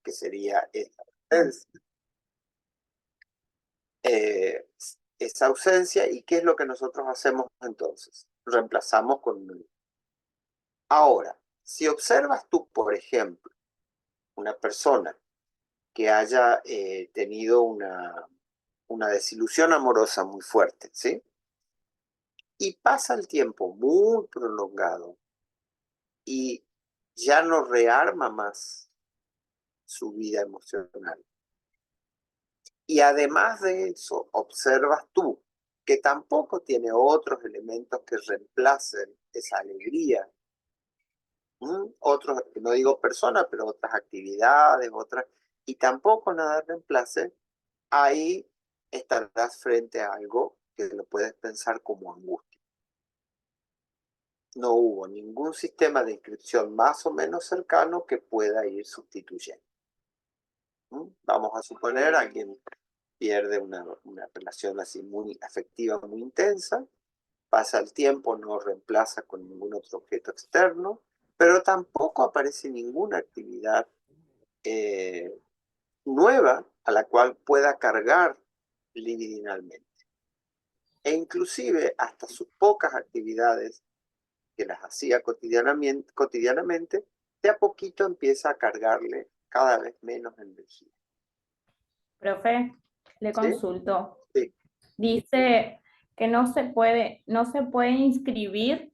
que sería esa ausencia. Esa ausencia, ¿y qué es lo que nosotros hacemos entonces? Reemplazamos con un. Ahora, si observas tú, por ejemplo, una persona que haya tenido una desilusión amorosa muy fuerte, ¿sí? Y pasa el tiempo muy prolongado y ya no rearma más su vida emocional. Y además de eso, observas tú que tampoco tiene otros elementos que reemplacen esa alegría. Otros, no digo personas, pero otras actividades, otras, y tampoco nada reemplace, ahí estarás frente a algo que lo puedes pensar como angustia. No hubo ningún sistema de inscripción más o menos cercano que pueda ir sustituyendo. Vamos a suponer alguien pierde una relación así muy afectiva, muy intensa, pasa el tiempo, no reemplaza con ningún otro objeto externo, pero tampoco aparece ninguna actividad nueva a la cual pueda cargar libidinalmente. E inclusive hasta sus pocas actividades que las hacía cotidianamente, de a poquito empieza a cargarle cada vez menos energía. Profe, le ¿Sí? consulto. Sí. Dice que no se puede inscribir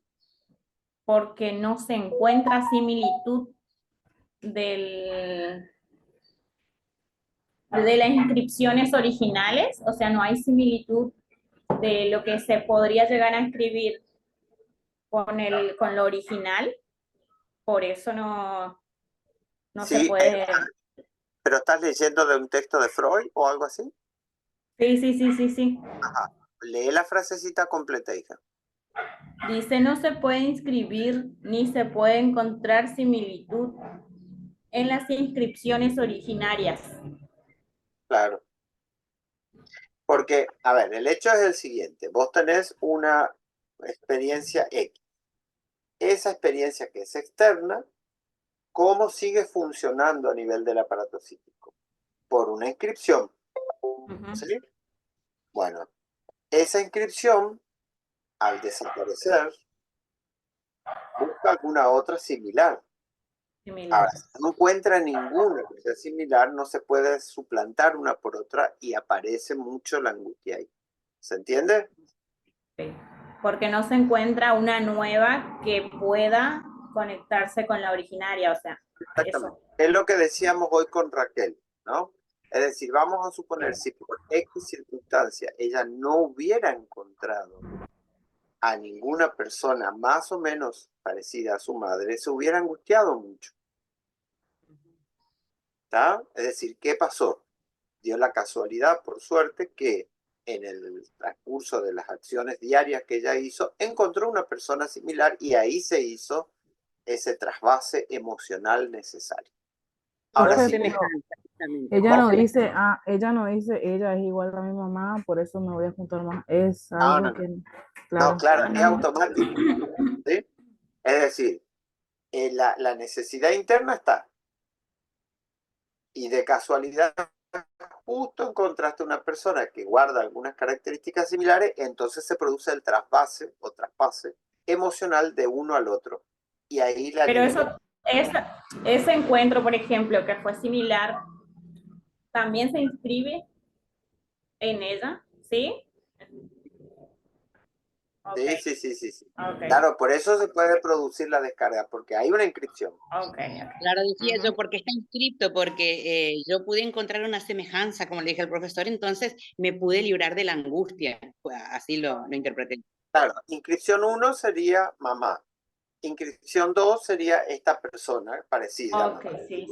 porque no se encuentra similitud de las inscripciones originales, o sea, no hay similitud de lo que se podría llegar a escribir con lo original, por eso no se Sí, puede. pero ¿estás leyendo de un texto de Freud o algo así? Sí. Ajá. Lee la frasecita completa, hija. Dice, no se puede inscribir ni se puede encontrar similitud en las inscripciones originarias. Claro. Porque, a ver, el hecho es el siguiente. Vos tenés una experiencia X. Esa experiencia que es externa, ¿cómo sigue funcionando a nivel del aparato psíquico? Por una inscripción. ¿Sí? Bueno, esa inscripción, al desaparecer, busca alguna otra similar. Ahora, si no encuentra ninguna que sea similar, no se puede suplantar una por otra y aparece mucho la angustia ahí. ¿Se entiende? Porque no se encuentra una nueva que pueda conectarse con la originaria, o sea, Exactamente. eso. Es lo que decíamos hoy con Raquel, ¿no? Es decir, vamos a suponer, si por X circunstancia ella no hubiera encontrado a ninguna persona más o menos parecida a su madre, se hubiera angustiado mucho. ¿Está? Es decir, ¿qué pasó? Dio la casualidad, por suerte, que en el transcurso de las acciones diarias que ella hizo, encontró una persona similar y ahí se hizo ese trasvase emocional necesario. Ahora sí, ella no dice, ella es igual a mi mamá, por eso me voy a juntar más. Es algo no. que, No, claro. claro, es automático. ¿Sí? Es decir, la necesidad interna está. Y de casualidad, justo encontraste una persona que guarda algunas características similares, entonces se produce el trasvase o traspase emocional de uno al otro. Y ahí la Pero liberación. ese encuentro, por ejemplo, que fue similar, también se inscribe en ella, ¿sí? Okay. Sí. Okay. Claro, por eso se puede producir la descarga, porque hay una inscripción. Okay. Claro, decía yo, porque está inscripto, porque yo pude encontrar una semejanza, como le dije al profesor, entonces me pude librar de la angustia, así lo interpreté. Claro, inscripción 1 sería mamá. Inscripción 2 sería esta persona parecida a mamá. Sí.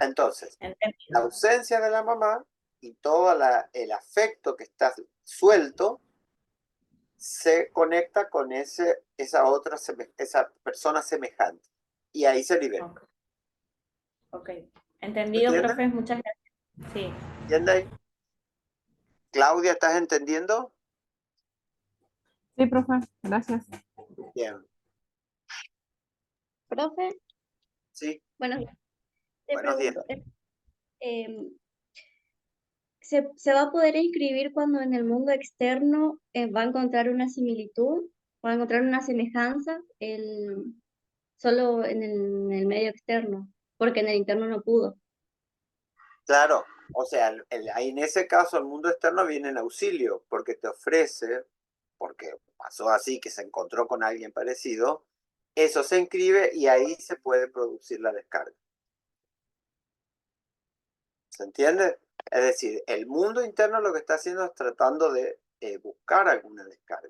Entonces, Entendido. la ausencia de la mamá y todo el afecto que está suelto se conecta con esa persona semejante. Y ahí se libera. Ok. Entendido, ¿Entiendes? profe. Muchas gracias. Sí. ¿Entiendes ahí? Claudia, ¿estás entendiendo? Sí, profe, gracias. Bien. Profe, Sí. bueno, te Buenos días. pregunto, ¿se va a poder inscribir cuando en el mundo externo va a encontrar una similitud, va a encontrar una semejanza, solo en el medio externo, porque en el interno no pudo? Claro, o sea, ahí en ese caso el mundo externo viene en auxilio, porque te ofrece, porque pasó así, que se encontró con alguien parecido, eso se inscribe y ahí se puede producir la descarga. ¿Se entiende? Es decir, el mundo interno lo que está haciendo es tratando de buscar alguna descarga.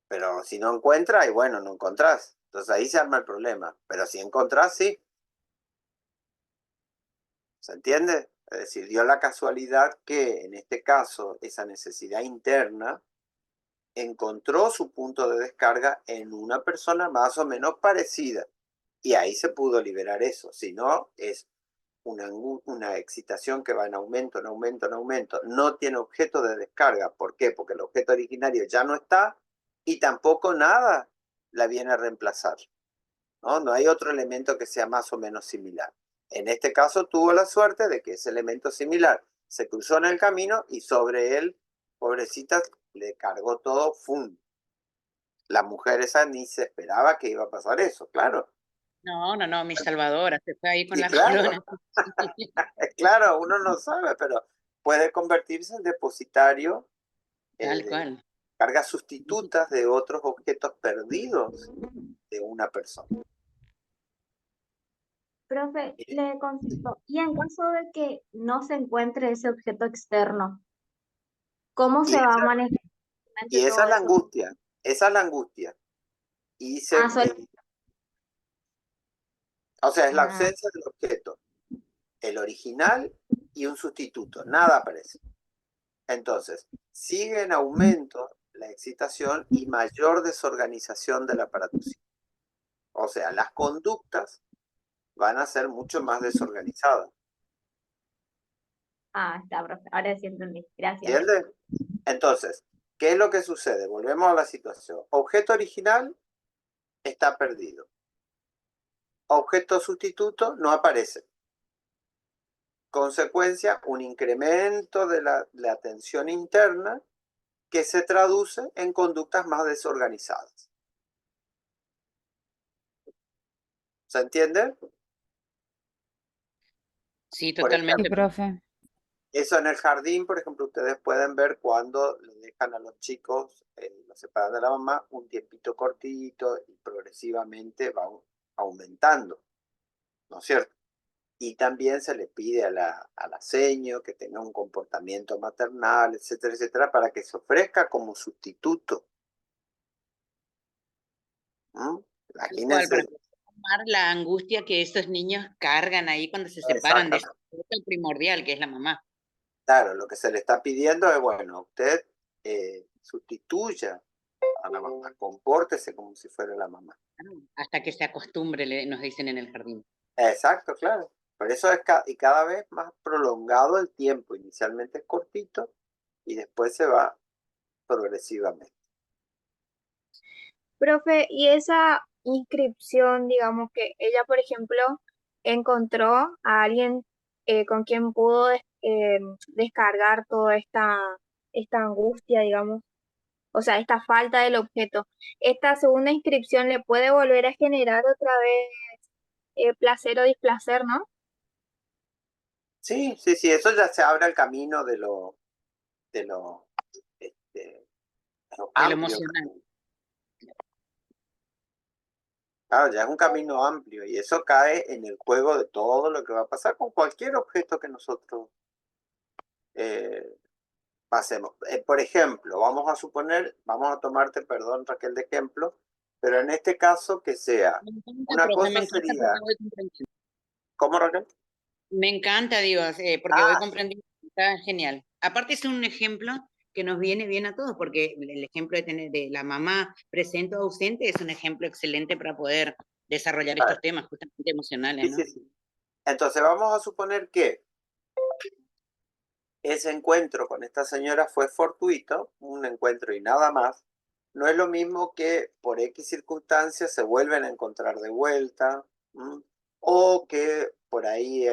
Pero si no encuentra, y bueno, no encontrás. Entonces ahí se arma el problema. Pero si encontrás, sí. ¿Se entiende? Es decir, dio la casualidad que en este caso esa necesidad interna encontró su punto de descarga en una persona más o menos parecida. Y ahí se pudo liberar eso. Si no, es una excitación que va en aumento, en aumento, en aumento. No tiene objeto de descarga. ¿Por qué? Porque el objeto originario ya no está y tampoco nada la viene a reemplazar. No hay otro elemento que sea más o menos similar. En este caso tuvo la suerte de que ese elemento similar se cruzó en el camino y sobre él, pobrecita, le cargó todo, ¡fum! La mujer esa ni se esperaba que iba a pasar eso, claro. No, mi salvadora, se fue ahí con Y la claro, corona. claro, uno no sabe, pero puede convertirse en depositario Tal de cual. cargas sustitutas de otros objetos perdidos de una persona. Profe, le consulto, y en caso de que no se encuentre ese objeto externo, ¿cómo Y se va a manejar Y esa todo es la eso? angustia, esa es la angustia. Y Ah, o sea, es la ah, ausencia del objeto, el original y un sustituto, nada aparece. Entonces, sigue en aumento la excitación y mayor desorganización del aparato psíquico. O sea, las conductas van a ser mucho más desorganizadas. está, profe. Ahora sí entendí. Gracias. ¿Entiendes? Entonces, ¿qué es lo que sucede? Volvemos a la situación. Objeto original está perdido. Objeto sustituto no aparece. Consecuencia, un incremento de la tensión interna que se traduce en conductas más desorganizadas. ¿Se entiende? Sí, Por Sí, totalmente. ejemplo, profe. eso en el jardín, por ejemplo, ustedes pueden ver cuando le dejan a los chicos, los separan de la mamá, un tiempito cortito y progresivamente va aumentando, ¿no es cierto? Y también se le pide a la seño que tenga un comportamiento maternal, etcétera, etcétera, para que se ofrezca como sustituto. Tal cual, Imagínense. para tomar la angustia que esos niños cargan ahí cuando se separan de Exactamente. su primordial, que es la mamá. Claro, lo que se le está pidiendo es, bueno, usted sustituya a la mamá, compórtese como si fuera la mamá. Hasta que se acostumbre, nos dicen en el jardín. Exacto, claro. Por eso es y cada vez más prolongado el tiempo. Inicialmente es cortito y después se va progresivamente. Profe, y esa inscripción, digamos que ella, por ejemplo, encontró a alguien con quien pudo descargar toda esta angustia, digamos, o sea, esta falta del objeto. Esta segunda inscripción le puede volver a generar otra vez placer o displacer, ¿no? Sí, sí, sí, eso ya se abre el camino de lo, este, de lo De lo amplio. emocional. Claro, ya es un camino amplio y eso cae en el juego de todo lo que va a pasar con cualquier objeto que nosotros pasemos. Por ejemplo, vamos a tomarte, perdón Raquel, de ejemplo, pero en este caso que sea, Me encanta, una profe, me cosa encanta sería, porque voy comprendiendo. ¿cómo Raquel? Me encanta, digo, porque voy Ah, comprendiendo. Está genial. Aparte es un ejemplo que nos viene bien a todos, porque el ejemplo de tener de la mamá presente o ausente es un ejemplo excelente para poder desarrollar claro, estos temas justamente emocionales, sí, ¿no? sí, sí. Entonces vamos a suponer que ese encuentro con esta señora fue fortuito, un encuentro y nada más. No es lo mismo que por X circunstancias se vuelven a encontrar de vuelta, o que por ahí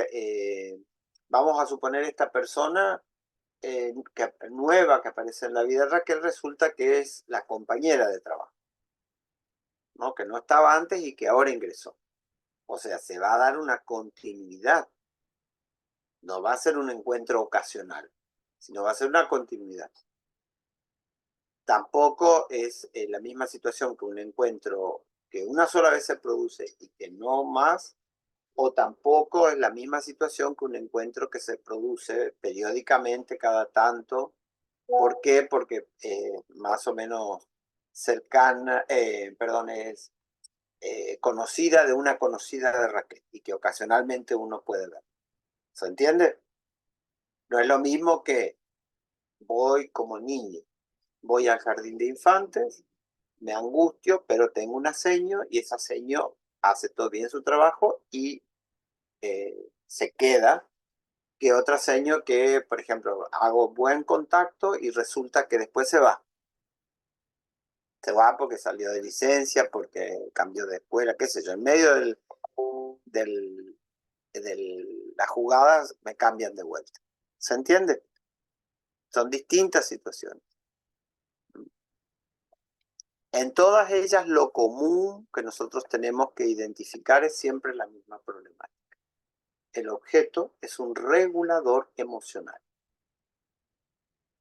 vamos a suponer esta persona nueva que aparece en la vida de Raquel, resulta que es la compañera de trabajo, ¿no? Que no estaba antes y que ahora ingresó. O sea, se va a dar una continuidad. No va a ser un encuentro ocasional, sino va a ser una continuidad. Tampoco es la misma situación que un encuentro que una sola vez se produce y que no más, o tampoco es la misma situación que un encuentro que se produce periódicamente cada tanto. ¿Por qué? Porque más o menos cercana, perdón, es conocida de una conocida de Raquel y que ocasionalmente uno puede ver. ¿Se entiende? No es lo mismo que voy como niño, voy al jardín de infantes, me angustio, pero tengo una seño y esa seño hace todo bien su trabajo y se queda, que otra seño que, por ejemplo, hago buen contacto y resulta que después se va. Se va porque salió de licencia, porque cambió de escuela, qué sé yo. En medio de las jugadas me cambian de vuelta. ¿Se entiende? Son distintas situaciones. En todas ellas lo común que nosotros tenemos que identificar es siempre la misma problemática. El objeto es un regulador emocional.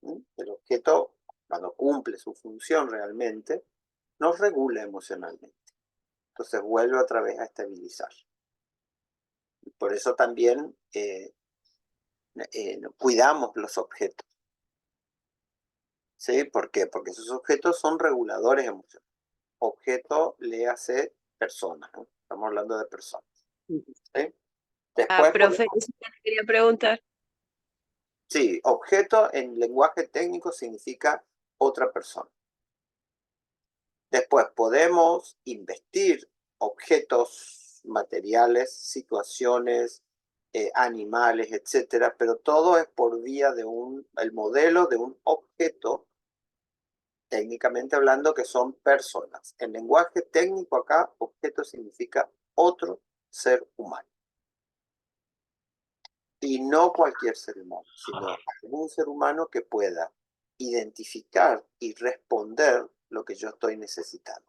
El objeto, cuando cumple su función realmente, nos regula emocionalmente. Entonces vuelve otra vez a estabilizar. Por eso también cuidamos los objetos. ¿Sí? ¿Por qué? Porque esos objetos son reguladores emocionales. Objeto, léase persona. Estamos hablando de personas. ¿Sí? Después, Profe, eso te quería preguntar. sí, objeto en lenguaje técnico significa otra persona. Después podemos investir objetos materiales, situaciones, animales, etcétera, pero todo es por vía de el modelo de un objeto, técnicamente hablando, que son personas. En lenguaje técnico acá, objeto significa otro ser humano. Y no cualquier ser humano, sino algún ser humano que pueda identificar y responder lo que yo estoy necesitando.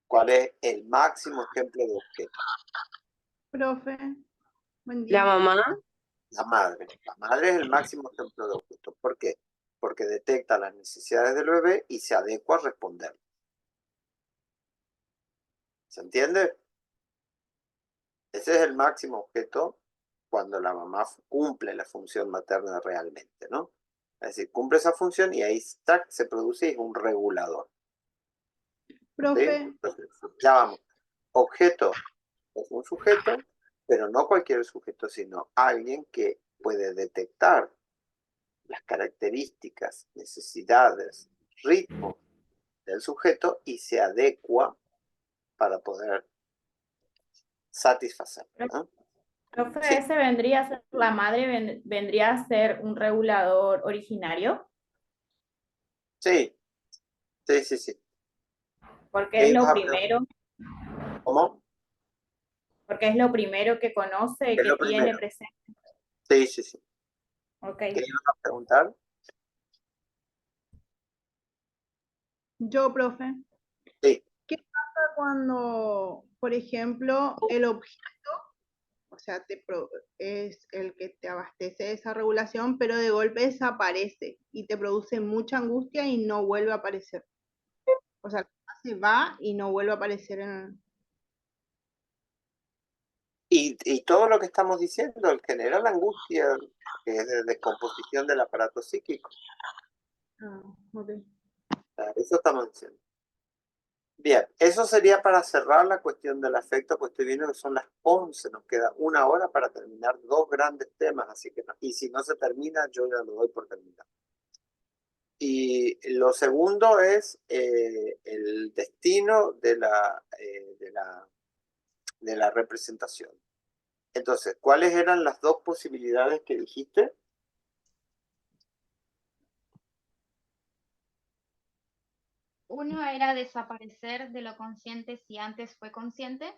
¿Cuál es el máximo ejemplo de objeto? Profe, buen La día. mamá, La madre. La madre es el máximo ejemplo de objeto. ¿Por qué? Porque detecta las necesidades del bebé y se adecua a responder. ¿Se entiende? Ese es el máximo objeto cuando la mamá cumple la función materna realmente, ¿no? Es decir, cumple esa función y ahí ¡tac! Se produce y es un regulador. ¿Sí? Profe, Entonces, ya vamos. Objeto es un sujeto, pero no cualquier sujeto, sino alguien que puede detectar las características, necesidades, ritmo del sujeto y se adecua para poder satisfacer, ¿no? Profe, Sí, ese vendría a ser, la madre vendría a ser un regulador originario, sí, sí, sí, sí. porque ¿Qué es ibas lo a preguntar? primero, ¿Cómo? porque es lo primero que conoce, Es que lo tiene primero. presente. Sí, sí, sí. Ok. ¿Qué ibas a preguntar? yo, profe, Sí. ¿qué pasa cuando, por ejemplo, el objeto, o sea, es el que te abastece de esa regulación, pero de golpe desaparece y te produce mucha angustia y no vuelve a aparecer? O sea, se va y no vuelve a aparecer en... Y todo lo que estamos diciendo genera la angustia, que es de descomposición del aparato psíquico. Ah, ok. Eso estamos diciendo. Bien, eso sería para cerrar la cuestión del afecto, pues estoy viendo que son las 11, nos queda una hora para terminar dos grandes temas, así que y si no se termina, yo ya lo doy por terminado. Y lo segundo es el destino de la representación. Entonces, ¿cuáles eran las dos posibilidades que dijiste? Uno era desaparecer de lo consciente si antes fue consciente,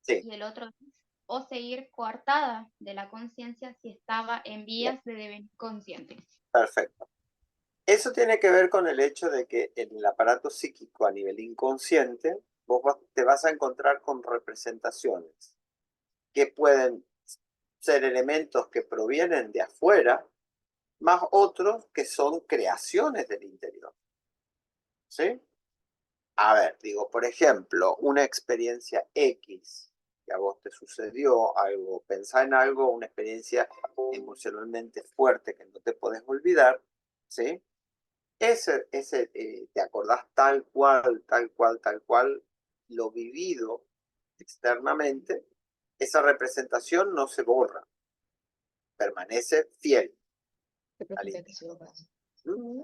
Sí, y el otro es o seguir coartada de la conciencia si estaba en vías de devenir consciente. Perfecto. Eso tiene que ver con el hecho de que en el aparato psíquico a nivel inconsciente, te vas a encontrar con representaciones que pueden ser elementos que provienen de afuera, más otros que son creaciones del interior. ¿Sí? A ver, digo, por ejemplo, una experiencia X que a vos te sucedió, algo, pensá en algo, una experiencia emocionalmente fuerte que no te podés olvidar, ¿sí? Te acordás tal cual, lo vivido externamente, esa representación no se borra, permanece fiel al interior. ¿Mm?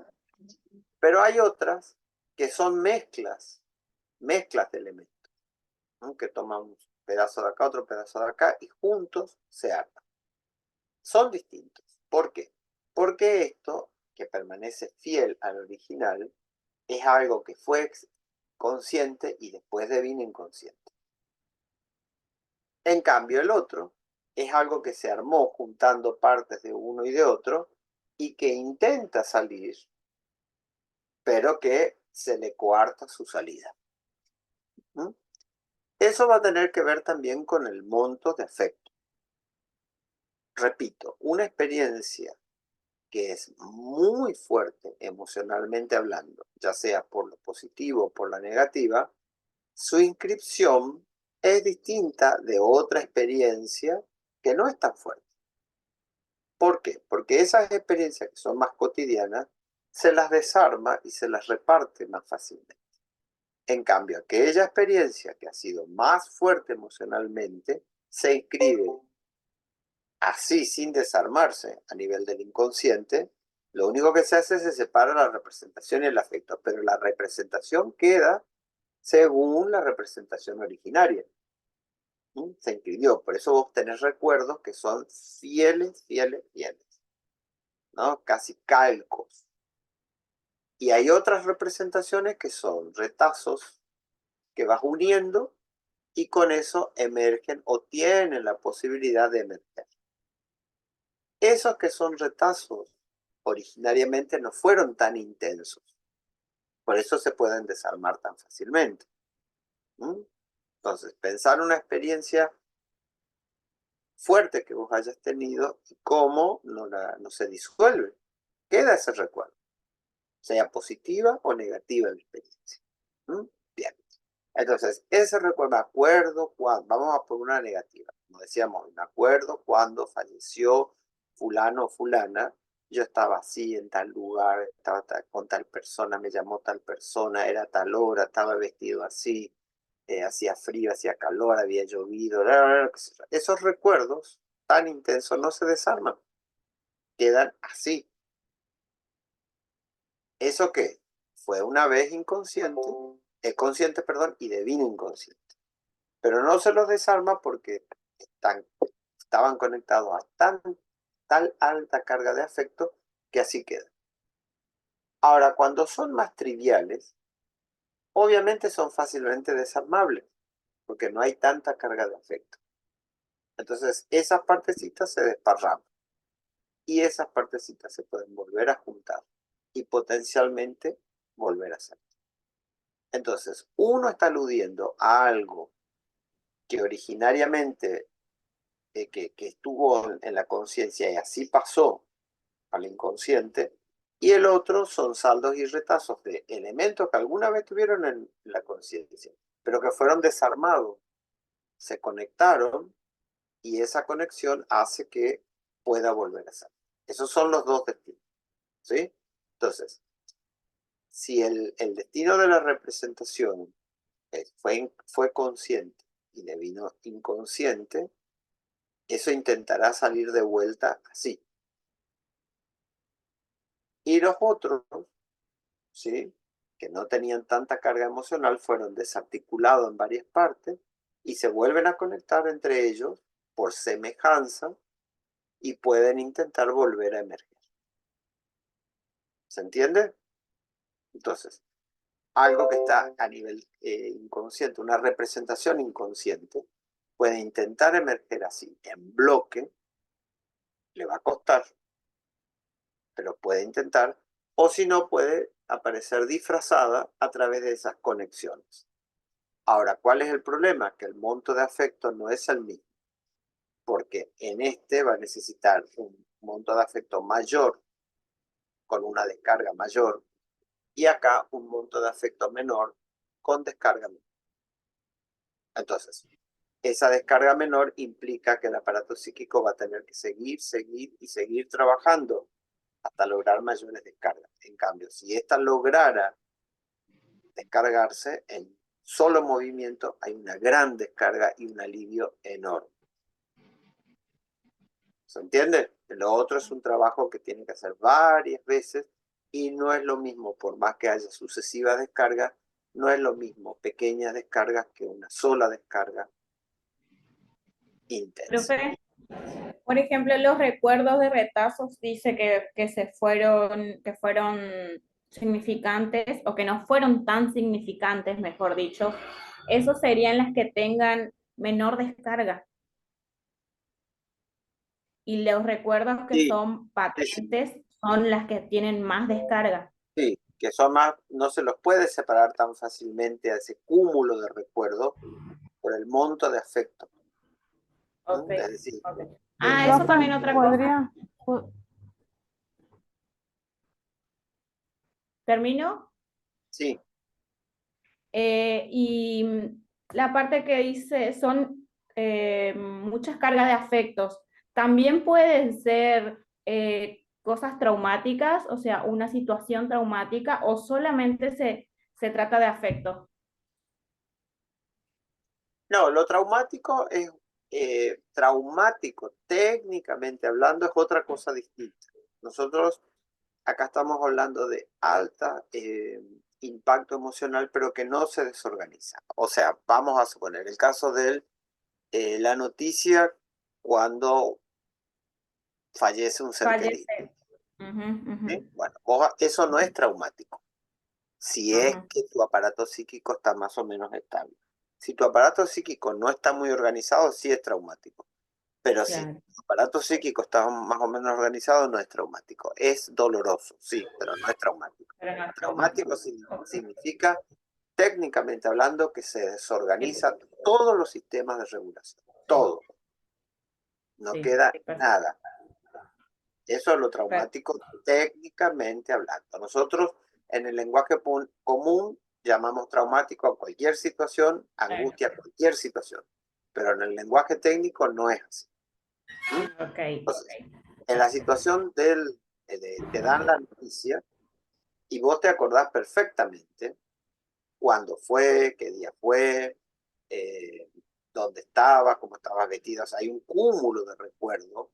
Pero hay otras que son mezclas de elementos, ¿no? Que toman un pedazo de acá, otro pedazo de acá, y juntos se arman. Son distintos. ¿Por qué? Porque esto, que permanece fiel al original, es algo que fue consciente y después devino inconsciente. En cambio, el otro es algo que se armó juntando partes de uno y de otro y que intenta salir, pero que se le coarta su salida. ¿Mm? Eso va a tener que ver también con el monto de afecto. Repito, una experiencia que es muy fuerte emocionalmente hablando, ya sea por lo positivo o por la negativa, su inscripción es distinta de otra experiencia que no es tan fuerte. ¿Por qué? Porque esas experiencias que son más cotidianas se las desarma y se las reparte más fácilmente. En cambio, aquella experiencia que ha sido más fuerte emocionalmente se inscribe así sin desarmarse a nivel del inconsciente. Lo único que se hace es se separa la representación y el afecto, pero la representación queda según la representación originaria. Se inscribió, por eso vos tenés recuerdos que son fieles, ¿no? Casi calcos. Y hay otras representaciones que son retazos que vas uniendo y con eso emergen o tienen la posibilidad de emerger. Esos que son retazos originariamente no fueron tan intensos, por eso se pueden desarmar tan fácilmente. Entonces, pensar una experiencia fuerte que vos hayas tenido y cómo no se disuelve, queda ese recuerdo, sea positiva o negativa la experiencia. Bien, entonces ese recuerdo, me acuerdo cuando, vamos a por una negativa, como decíamos, me acuerdo cuando falleció fulano o fulana, yo estaba así en tal lugar, estaba con tal persona, me llamó tal persona, era tal hora, estaba vestido así, hacía frío, hacía calor, había llovido, esos recuerdos tan intensos no se desarman, quedan así. ¿Eso qué? Fue una vez inconsciente, consciente, perdón, y devino inconsciente. Pero no se los desarma porque estaban conectados a tal alta carga de afecto que así quedan. Ahora, cuando son más triviales, obviamente son fácilmente desarmables, porque no hay tanta carga de afecto. Entonces, esas partecitas se desparraman y esas partecitas se pueden volver a juntar y potencialmente volver a salir. Entonces, uno está aludiendo a algo que originariamente que estuvo en la conciencia y así pasó al inconsciente, y el otro son saldos y retazos de elementos que alguna vez tuvieron en la conciencia, pero que fueron desarmados, se conectaron y esa conexión hace que pueda volver a ser. Esos son los dos destinos, ¿sí? Entonces, si el destino de la representación fue consciente y le vino inconsciente, eso intentará salir de vuelta así. Y los otros, ¿sí?, que no tenían tanta carga emocional, fueron desarticulados en varias partes y se vuelven a conectar entre ellos por semejanza y pueden intentar volver a emerger. ¿Se entiende? Entonces, algo que está a nivel inconsciente, una representación inconsciente, puede intentar emerger así, en bloque, le va a costar, pero puede intentar, o si no puede aparecer disfrazada a través de esas conexiones. Ahora, ¿cuál es el problema? Que el monto de afecto no es el mismo, porque en este va a necesitar un monto de afecto mayor con una descarga mayor y acá un monto de afecto menor con descarga menor. Entonces, esa descarga menor implica que el aparato psíquico va a tener que seguir trabajando hasta lograr mayores descargas. En cambio, si esta lograra descargarse en solo movimiento, hay una gran descarga y un alivio enorme. ¿Se entiende? Lo otro es un trabajo que tiene que hacer varias veces y no es lo mismo, por más que haya sucesivas descargas, no es lo mismo pequeñas descargas que una sola descarga intensa. Profe, por ejemplo, los recuerdos de retazos dice que fueron significantes o que no fueron tan significantes, mejor dicho. Esos serían las que tengan menor descarga. Y los recuerdos que Sí, son patentes son las que tienen más descarga. sí, que son más, no se los puede separar tan fácilmente a ese cúmulo de recuerdos por el monto de afecto. Ok, Es decir, ok. Eso Profe, también otra cosa. ¿podría? ¿Termino? sí, Y la parte que dice son muchas cargas de afectos. También pueden ser cosas traumáticas, o sea, una situación traumática, o solamente se trata de afectos. no, lo traumático es traumático, técnicamente hablando, es otra cosa distinta. Nosotros acá estamos hablando de alta impacto emocional, pero que no se desorganiza. O sea, vamos a suponer el caso de la noticia cuando fallece un ser querido. Fallece. Ujú, ujú. ¿Sí? Bueno, eso no es traumático, si es Ajá. que tu aparato psíquico está más o menos estable. Si tu aparato psíquico no está muy organizado, sí es traumático. Pero si Claro. tu aparato psíquico está más o menos organizado, no es traumático. Es doloroso, sí, pero no es traumático. Pero no es Traumático Ok. significa, técnicamente hablando, que se desorganiza todos los sistemas de regulación. Todo. No Sí, queda sí, perfecto. nada. Eso es lo traumático técnicamente hablando. Nosotros en el lenguaje común llamamos traumático a cualquier situación, angustia a cualquier situación. Pero en el lenguaje técnico no es así. Ok, Entonces, ok. en la situación te dan la noticia y vos te acordás perfectamente cuándo fue, qué día fue, dónde estabas, cómo estabas vestida. O sea, hay un cúmulo de recuerdos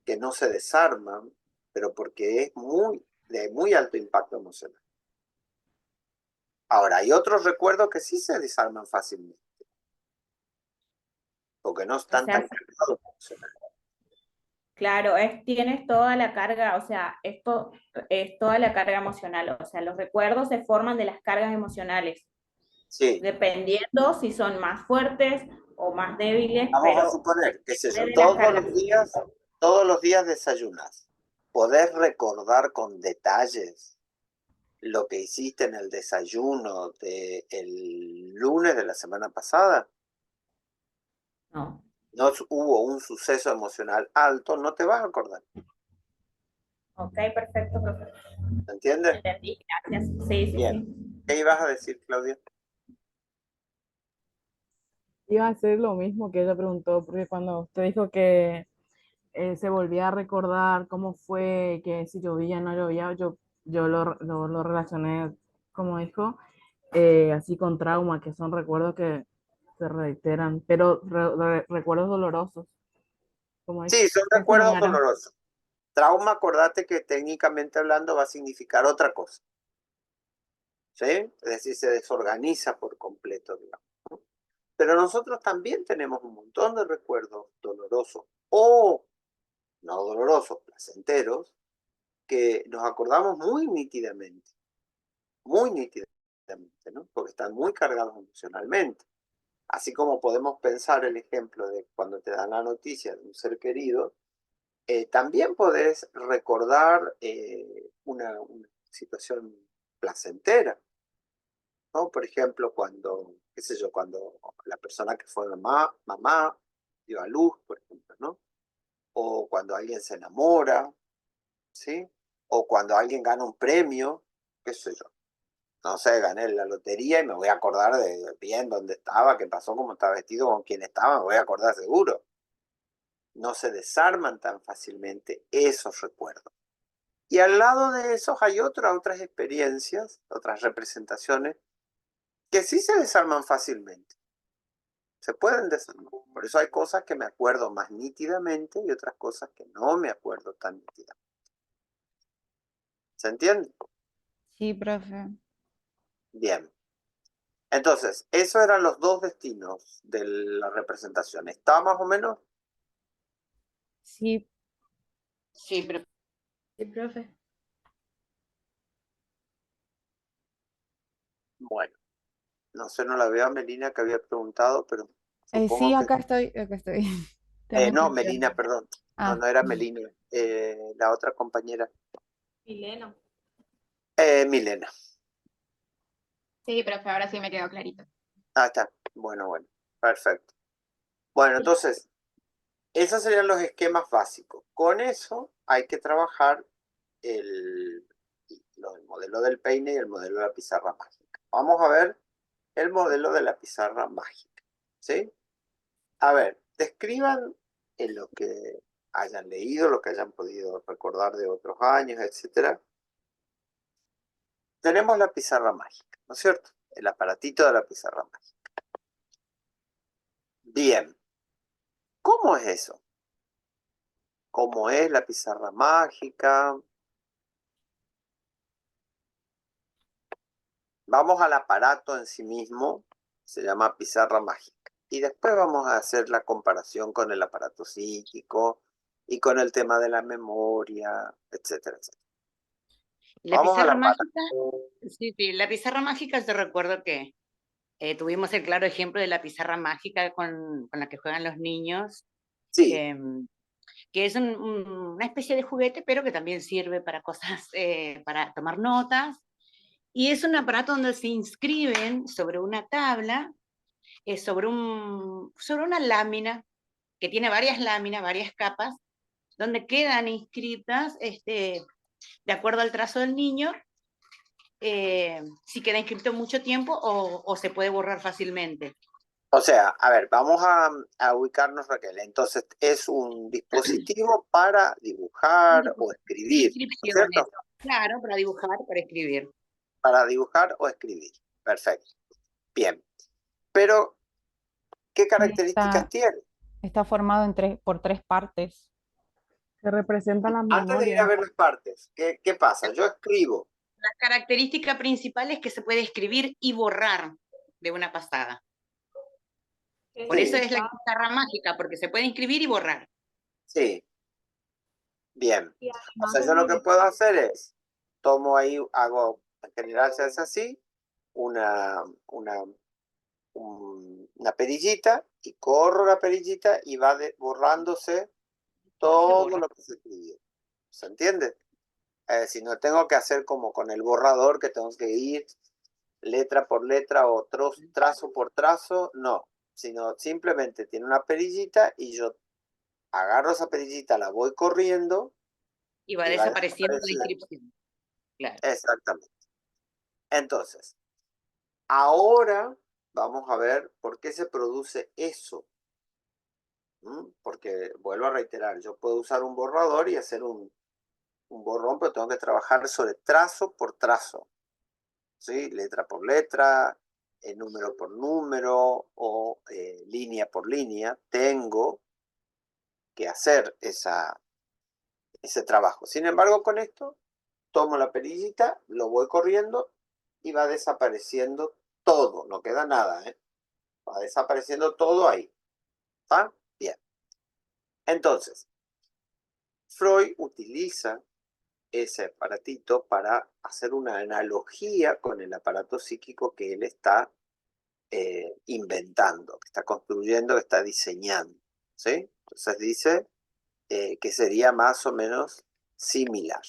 que no se desarman, pero porque es de muy alto impacto emocional. Ahora, hay otros recuerdos que sí se desarman fácilmente, porque no están tan cargados emocionalmente. Claro, tienes toda la carga, o sea, esto es toda la carga emocional, o sea, los recuerdos se forman de las cargas emocionales, Sí, dependiendo si son más fuertes o más débiles, vamos a pero suponer, qué sé yo, de las cargas. todos los días desayunás. ¿Podés recordar con detalles lo que hiciste en el desayuno del lunes de la semana pasada? No. No hubo un suceso emocional alto, no te vas a acordar. Ok, perfecto, profesor. ¿Se entiende? Entendí, gracias. Sí, sí, Bien. sí. ¿Qué ibas a decir, Claudia? Iba a hacer lo mismo que ella preguntó, porque cuando usted dijo que se volvía a recordar cómo fue, que si llovía o no llovía, yo lo relacioné, como dijo, así con trauma, que son recuerdos que se reiteran, pero recuerdos dolorosos, como dijo, Sí, son que se recuerdos dañaron. dolorosos. Trauma, acordate que técnicamente hablando va a significar otra cosa. ¿Sí? Es decir, se desorganiza por completo, digamos. Pero nosotros también tenemos un montón de recuerdos dolorosos o no dolorosos, placenteros, que nos acordamos muy nítidamente, ¿no? Porque están muy cargados emocionalmente. Así como podemos pensar el ejemplo de cuando te dan la noticia de un ser querido, también podés recordar una situación placentera, ¿no? Por ejemplo, cuando, qué sé yo, cuando la persona que fue mamá dio a luz, por ejemplo, ¿no? O cuando alguien se enamora, ¿sí? O cuando alguien gana un premio, qué sé yo. No sé, gané la lotería y me voy a acordar de bien dónde estaba, qué pasó, cómo estaba vestido, con quién estaba, me voy a acordar seguro. No se desarman tan fácilmente esos recuerdos. Y al lado de esos hay otras experiencias, otras representaciones, que sí se desarman fácilmente. Se pueden desarmar. Por eso hay cosas que me acuerdo más nítidamente y otras cosas que no me acuerdo tan nítidamente. ¿Se entiende? Sí, profe. Bien. Entonces, esos eran los dos destinos de la representación. ¿Está más o menos? Sí, Sí, pero Sí, profe. Bueno, no sé, no la veo a Melina que había preguntado, pero sí, supongo que... acá estoy, acá estoy. Tengo no, mucho Melina, perdón. No, Ah, no era Melina. La otra compañera. Milena. Milena. Sí, profe, ahora sí me quedó clarito. Ah, está. Bueno. Perfecto. Bueno, entonces, esos serían los esquemas básicos. Con eso hay que trabajar el modelo del peine y el modelo de la pizarra mágica. Vamos a ver el modelo de la pizarra mágica. ¿Sí? A ver, describan en lo que hayan leído, lo que hayan podido recordar de otros años, etc. Tenemos la pizarra mágica, ¿no es cierto? El aparatito de la pizarra mágica. Bien, ¿cómo es eso? ¿Cómo es la pizarra mágica? Vamos al aparato en sí mismo, se llama pizarra mágica. Y después vamos a hacer la comparación con el aparato psíquico y con el tema de la memoria, etcétera, etcétera. la Vamos al pizarra aparato. mágica, sí, la pizarra mágica, yo recuerdo que tuvimos el claro ejemplo de la pizarra mágica con la que juegan los niños, Sí, que es una especie de juguete, pero que también sirve para cosas, para tomar notas. Y es un aparato donde se inscriben sobre una tabla, sobre una lámina, que tiene varias láminas, varias capas, donde quedan inscritas, de acuerdo al trazo del niño, si queda inscrito mucho tiempo o se puede borrar fácilmente. o sea, a ver, vamos a ubicarnos, Raquel. Entonces, es un dispositivo para dibujar o escribir, ¿no es Inscripciones, cierto? claro, para dibujar, para escribir. Para dibujar o escribir. Perfecto. Bien. Pero, ¿qué características está, tiene? está formado por tres partes. Que representan las Antes de ir a memorias. ver las partes, ¿qué pasa? Yo escribo. La característica principal es que se puede escribir y borrar de una pasada. Por eso Sí, es la pizarra mágica, porque se puede inscribir y borrar. sí. Bien. Y O además sea, es yo lo que muy puedo hacer es, tomo ahí, hago, en general se hace así, una perillita y corro la perillita y va borrándose todo borra. lo que se escribió. ¿Se entiende? Es decir, no tengo que hacer como con el borrador que tengo que ir letra por letra o trazo por trazo, no, sino simplemente tiene una perillita y yo agarro esa perillita, la voy corriendo Y va y va desapareciendo la desapareciendo. inscripción. Claro. Exactamente. Entonces, ahora vamos a ver por qué se produce eso. Porque, vuelvo a reiterar, yo puedo usar un borrador y hacer un borrón, pero tengo que trabajar sobre trazo por trazo, ¿sí? Letra por letra, número por número o línea por línea. Tengo que hacer ese trabajo. Sin embargo, con esto, tomo la perillita, lo voy corriendo y va desapareciendo todo, no queda nada, ¿eh? Va desapareciendo todo ahí. ¿Está? Bien. Entonces, Freud utiliza ese aparatito para hacer una analogía con el aparato psíquico que él está inventando, que está construyendo, que está diseñando, ¿sí? Entonces dice que sería más o menos similar.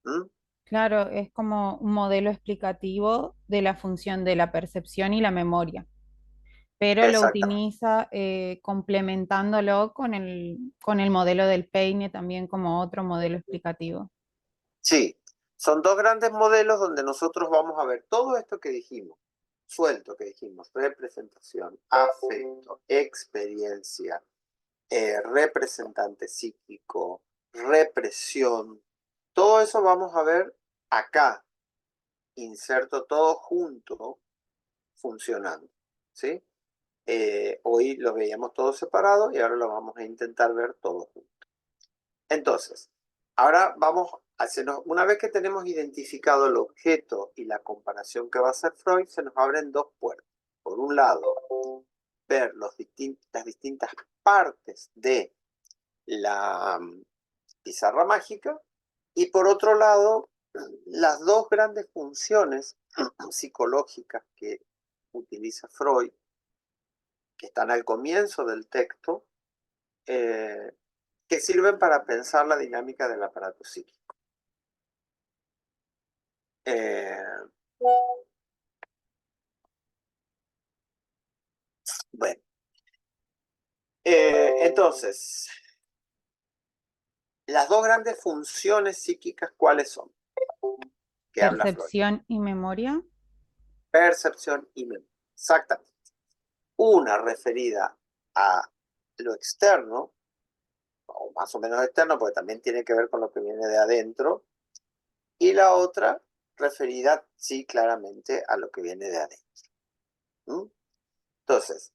¿Mm? Claro, es como un modelo explicativo de la función de la percepción y la memoria, pero lo Exactamente. utiliza complementándolo con el modelo del peine también como otro modelo explicativo. Sí, son dos grandes modelos donde nosotros vamos a ver todo esto que dijimos, suelto que dijimos, representación, afecto, experiencia, representante psíquico, represión, todo eso vamos a ver acá, inserto todo junto, funcionando, ¿sí? Hoy lo veíamos todo separado y ahora lo vamos a intentar ver todo junto. Entonces, ahora vamos a hacernos, una vez que tenemos identificado el objeto y la comparación que va a hacer Freud, se nos abren dos puertas. Por un lado, ver las distintas partes de la pizarra mágica y por otro lado, las dos grandes funciones psicológicas que utiliza Freud, que están al comienzo del texto, que sirven para pensar la dinámica del aparato psíquico. Bueno, entonces, las dos grandes funciones psíquicas, ¿cuáles son? Que habla Freud. Percepción y memoria. Percepción y memoria. Exactamente. Una referida a lo externo, o más o menos externo, porque también tiene que ver con lo que viene de adentro, y la otra referida, sí, claramente a lo que viene de adentro. ¿Mm? Entonces,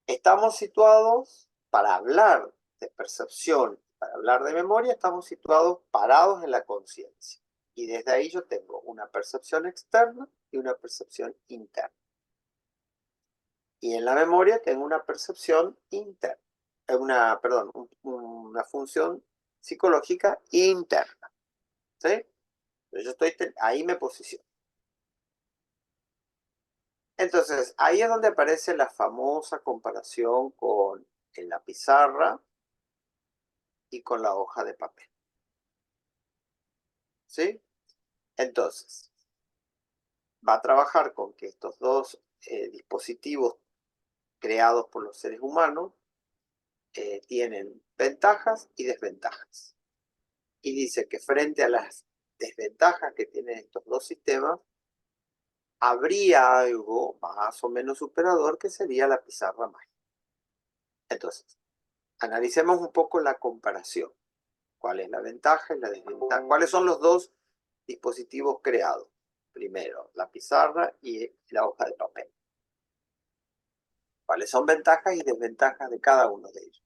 estamos situados, para hablar de percepción, para hablar de memoria, estamos situados parados en la conciencia. Y desde ahí yo tengo una percepción externa y una percepción interna. Y en la memoria tengo una percepción interna, una función psicológica interna. ¿Sí? Entonces yo ahí me posiciono. Entonces, ahí es donde aparece la famosa comparación con la pizarra y con la hoja de papel. ¿Sí? Entonces, va a trabajar con que estos dos dispositivos creados por los seres humanos tienen ventajas y desventajas. Y dice que frente a las desventajas que tienen estos dos sistemas, habría algo más o menos superador que sería la pizarra mágica. Entonces, analicemos un poco la comparación. ¿Cuál es la ventaja y la desventaja? ¿Cuáles son los dos dispositivos creados? Primero, la pizarra y la hoja de papel. ¿Cuáles son ventajas y desventajas de cada uno de ellos?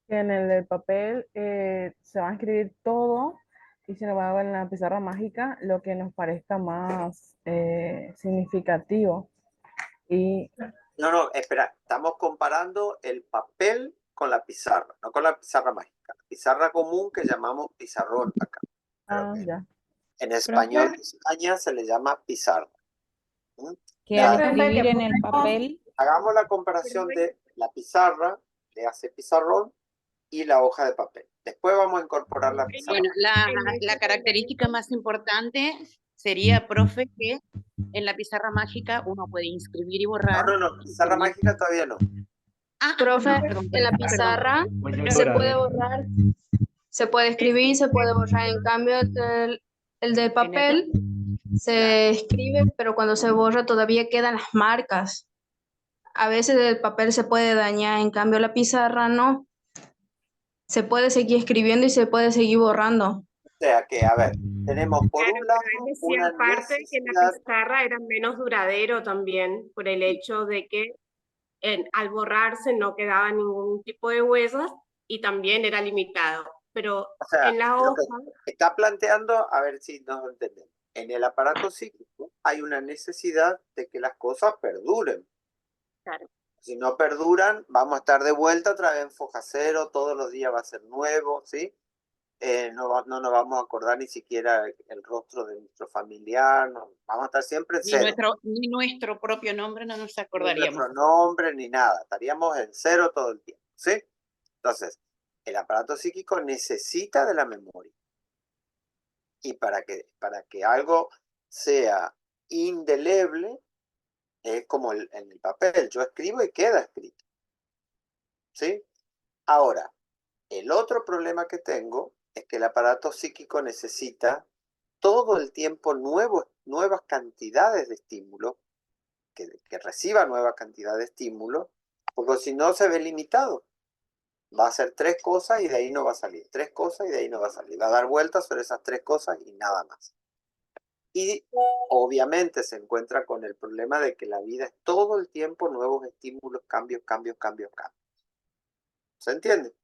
En el del papel se va a escribir todo y se nos va a ver en la pizarra mágica lo que nos parezca más significativo. Y No, espera, estamos comparando el papel con la pizarra, no con la pizarra mágica. La pizarra común que llamamos pizarrón acá. ya. En español de España se le llama pizarra. Que al escribir en el papel, Hagamos la comparación de la pizarra, le hace pizarrón, y la hoja de papel. Después vamos a incorporar la pizarra. Bueno, la característica más importante sería, profe, que en la pizarra mágica uno puede inscribir y borrar. No, pizarra mágica todavía no. Profe, en la pizarra se puede borrar, se puede escribir, se puede borrar. En cambio, el del papel se escribe, pero cuando se borra todavía quedan las marcas. A veces el papel se puede dañar, en cambio la pizarra no. Se puede seguir escribiendo y se puede seguir borrando. O sea que, a ver, tenemos por un lado Es una decir, aparte que la necesidad. pizarra era menos duradero también, por el hecho de que al borrarse no quedaba ningún tipo de huellas y también era limitado. Pero O sea, en la lo hoja... que está planteando, a ver si nos entendemos. En el aparato psíquico hay una necesidad de que las cosas perduren. Claro. Si no perduran, vamos a estar de vuelta otra vez en foja cero, todos los días va a ser nuevo, ¿sí? no nos vamos a acordar ni siquiera el rostro de nuestro familiar, vamos a estar siempre en Ni cero. ni nuestro propio nombre no nos Ni acordaríamos. nuestro nombre, ni nada, estaríamos en cero todo el tiempo, ¿sí? Entonces, el aparato psíquico necesita de la memoria. Y para que algo sea indeleble, es como en el papel, yo escribo y queda escrito, ¿sí? Ahora, el otro problema que tengo es que el aparato psíquico necesita todo el tiempo nuevas cantidades de estímulos, que reciba nueva cantidad de estímulos, porque si no se ve limitado. Va a hacer 3 cosas y de ahí no va a salir. 3 cosas y de ahí no va a salir. Va a dar vueltas sobre esas 3 cosas y nada más. Y obviamente se encuentra con el problema de que la vida es todo el tiempo nuevos estímulos, cambios. ¿Se entiende?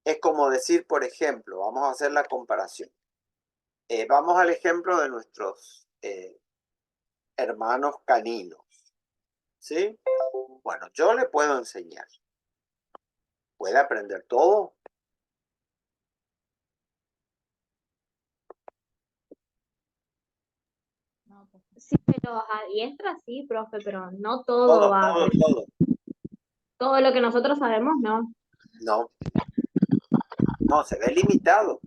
Es como decir, por ejemplo, vamos a hacer la comparación. Vamos al ejemplo de nuestros hermanos caninos. ¿Sí? Bueno, yo le puedo enseñar. ¿Puede aprender todo? Si se los adiestra, sí, profe, pero no todo va a aprender. Todo. Todo lo que nosotros sabemos, no. No, se ve limitado.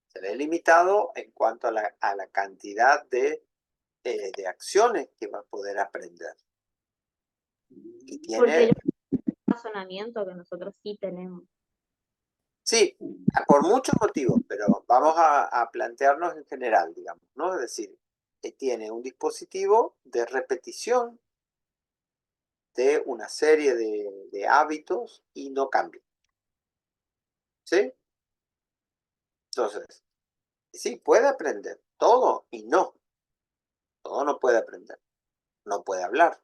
Se ve limitado en cuanto a la cantidad de acciones que va a poder aprender. Y Porque tiene... razonamiento que nosotros sí tenemos. Sí, por muchos motivos, pero vamos a plantearnos en general, digamos, ¿no? Es decir, tiene un dispositivo de repetición de una serie de hábitos y no cambia. ¿Sí? Entonces, sí, puede aprender todo y no. Todo no puede aprender. No puede hablar.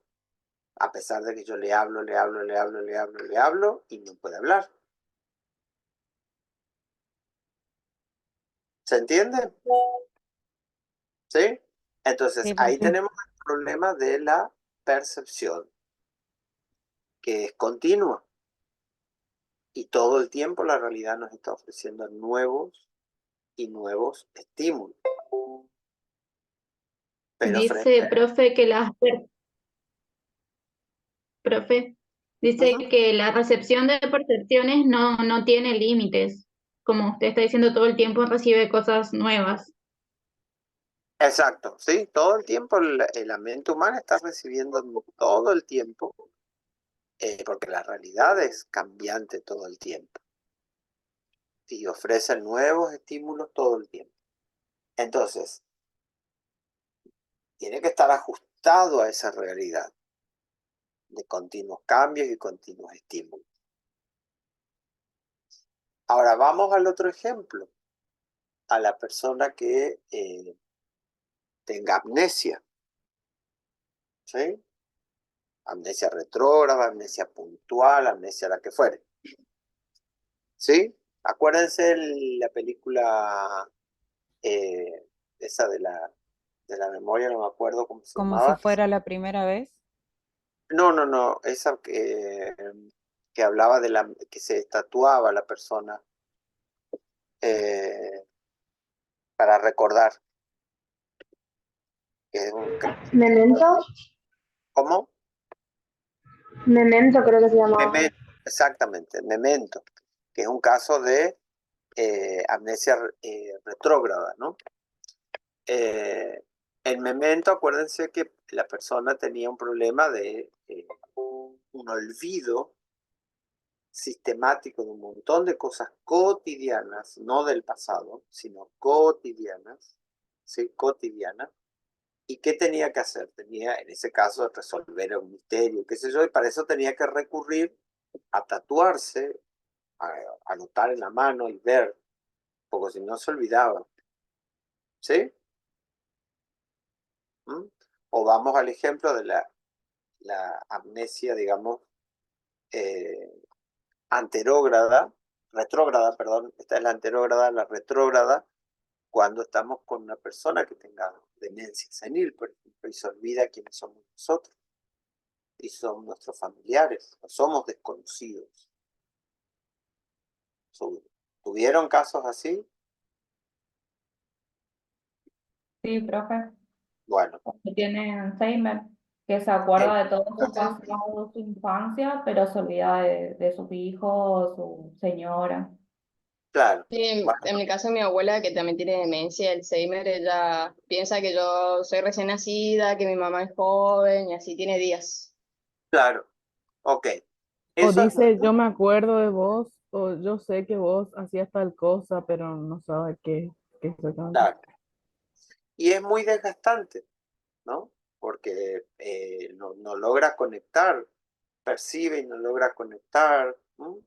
A pesar de que yo le hablo y no puede hablar. ¿Se entiende? ¿Sí? Entonces, Sí, ahí profe. tenemos el problema de la percepción, que es continua. Y todo el tiempo la realidad nos está ofreciendo nuevos y nuevos estímulos. Pero Dice, profe, que dice que la recepción de percepciones no tiene límites. Como usted está diciendo, todo el tiempo recibe cosas nuevas. Exacto, sí, todo el tiempo la mente humana está recibiendo todo el tiempo, porque la realidad es cambiante todo el tiempo y ofrece nuevos estímulos todo el tiempo. Entonces, tiene que estar ajustado a esa realidad de continuos cambios y continuos estímulos. Ahora vamos al otro ejemplo, a la persona que tenga amnesia, ¿sí? Amnesia retrógrada, amnesia puntual, amnesia la que fuere. ¿Sí? Acuérdense la película esa de la memoria, no me acuerdo cómo se Como si llamaba. fuera la primera vez. No, esa que hablaba de que se tatuaba la persona para recordar. Memento. ¿Cómo? Memento creo que se llamaba. Memento, exactamente, Memento, que es un caso de amnesia retrógrada, ¿no? En Memento, acuérdense que la persona tenía un problema de un olvido sistemático de un montón de cosas cotidianas, no del pasado, sino cotidianas, ¿sí? Cotidianas. ¿Y qué tenía que hacer? Tenía, en ese caso, resolver un misterio, qué sé yo, y para eso tenía que recurrir a tatuarse, a anotar en la mano y ver, porque si no se olvidaba. ¿Sí? ¿Mm? O vamos al ejemplo de la amnesia, digamos, retrógrada, perdón, esta es la anterógrada, la retrógrada, cuando estamos con una persona que tenga demencia senil, por ejemplo, y se olvida quiénes somos nosotros, y son nuestros familiares, no somos desconocidos. ¿Tuvieron casos así? Sí, profe, Bueno, que tiene Alzheimer, que se el- acuerda de todo su pasado, su infancia, pero se olvida de sus hijos, su señora. claro. Sí, Bueno, en el caso de mi abuela, que también tiene demencia, Alzheimer, ella piensa que yo soy recién nacida, que mi mamá es joven y así tiene días. claro. Ok. O Eso es dice, muy yo me acuerdo de vos, o yo sé que vos hacías tal cosa, pero no sabe qué exactamente. claro. Y es muy desgastante, ¿no? Porque no logra conectar, percibe y no logra conectar, ¿no?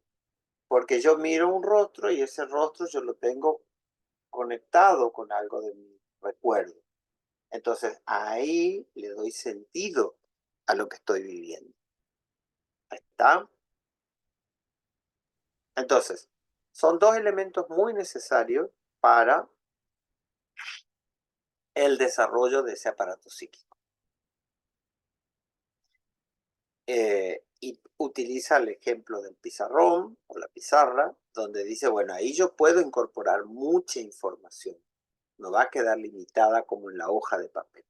Porque yo miro un rostro y ese rostro yo lo tengo conectado con algo de mi recuerdo. Entonces ahí le doy sentido a lo que estoy viviendo. Ahí está. Entonces, son dos elementos muy necesarios para el desarrollo de ese aparato psíquico. Y utiliza el ejemplo del pizarrón o la pizarra, donde dice, bueno, ahí yo puedo incorporar mucha información. No va a quedar limitada como en la hoja de papel.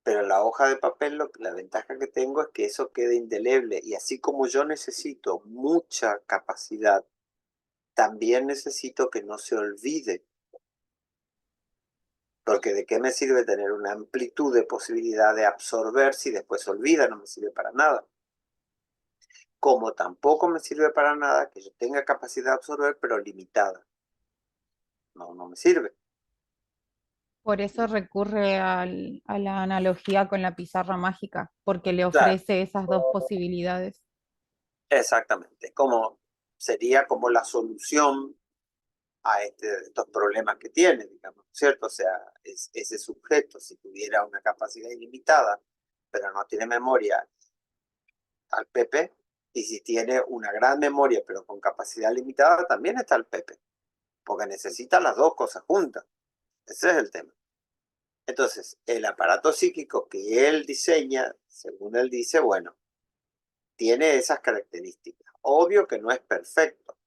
Pero en la hoja de papel la ventaja que tengo es que eso quede indeleble. Y así como yo necesito mucha capacidad, también necesito que no se olvide. Porque de qué me sirve tener una amplitud de posibilidad de absorber si después se olvida, no me sirve para nada. Como tampoco me sirve para nada que yo tenga capacidad de absorber, pero limitada. No me sirve. Por eso recurre a la analogía con la pizarra mágica, porque le Claro, ofrece esas dos posibilidades. exactamente. Como sería como la solución a estos problemas que tiene, digamos, ¿cierto? O sea, ese sujeto, si tuviera una capacidad ilimitada, pero no tiene memoria al Pepe, y si tiene una gran memoria, pero con capacidad limitada, también está el Pepe, porque necesita las dos cosas juntas. Ese es el tema. Entonces, el aparato psíquico que él diseña, según él dice, bueno, tiene esas características. Obvio que no es perfecto.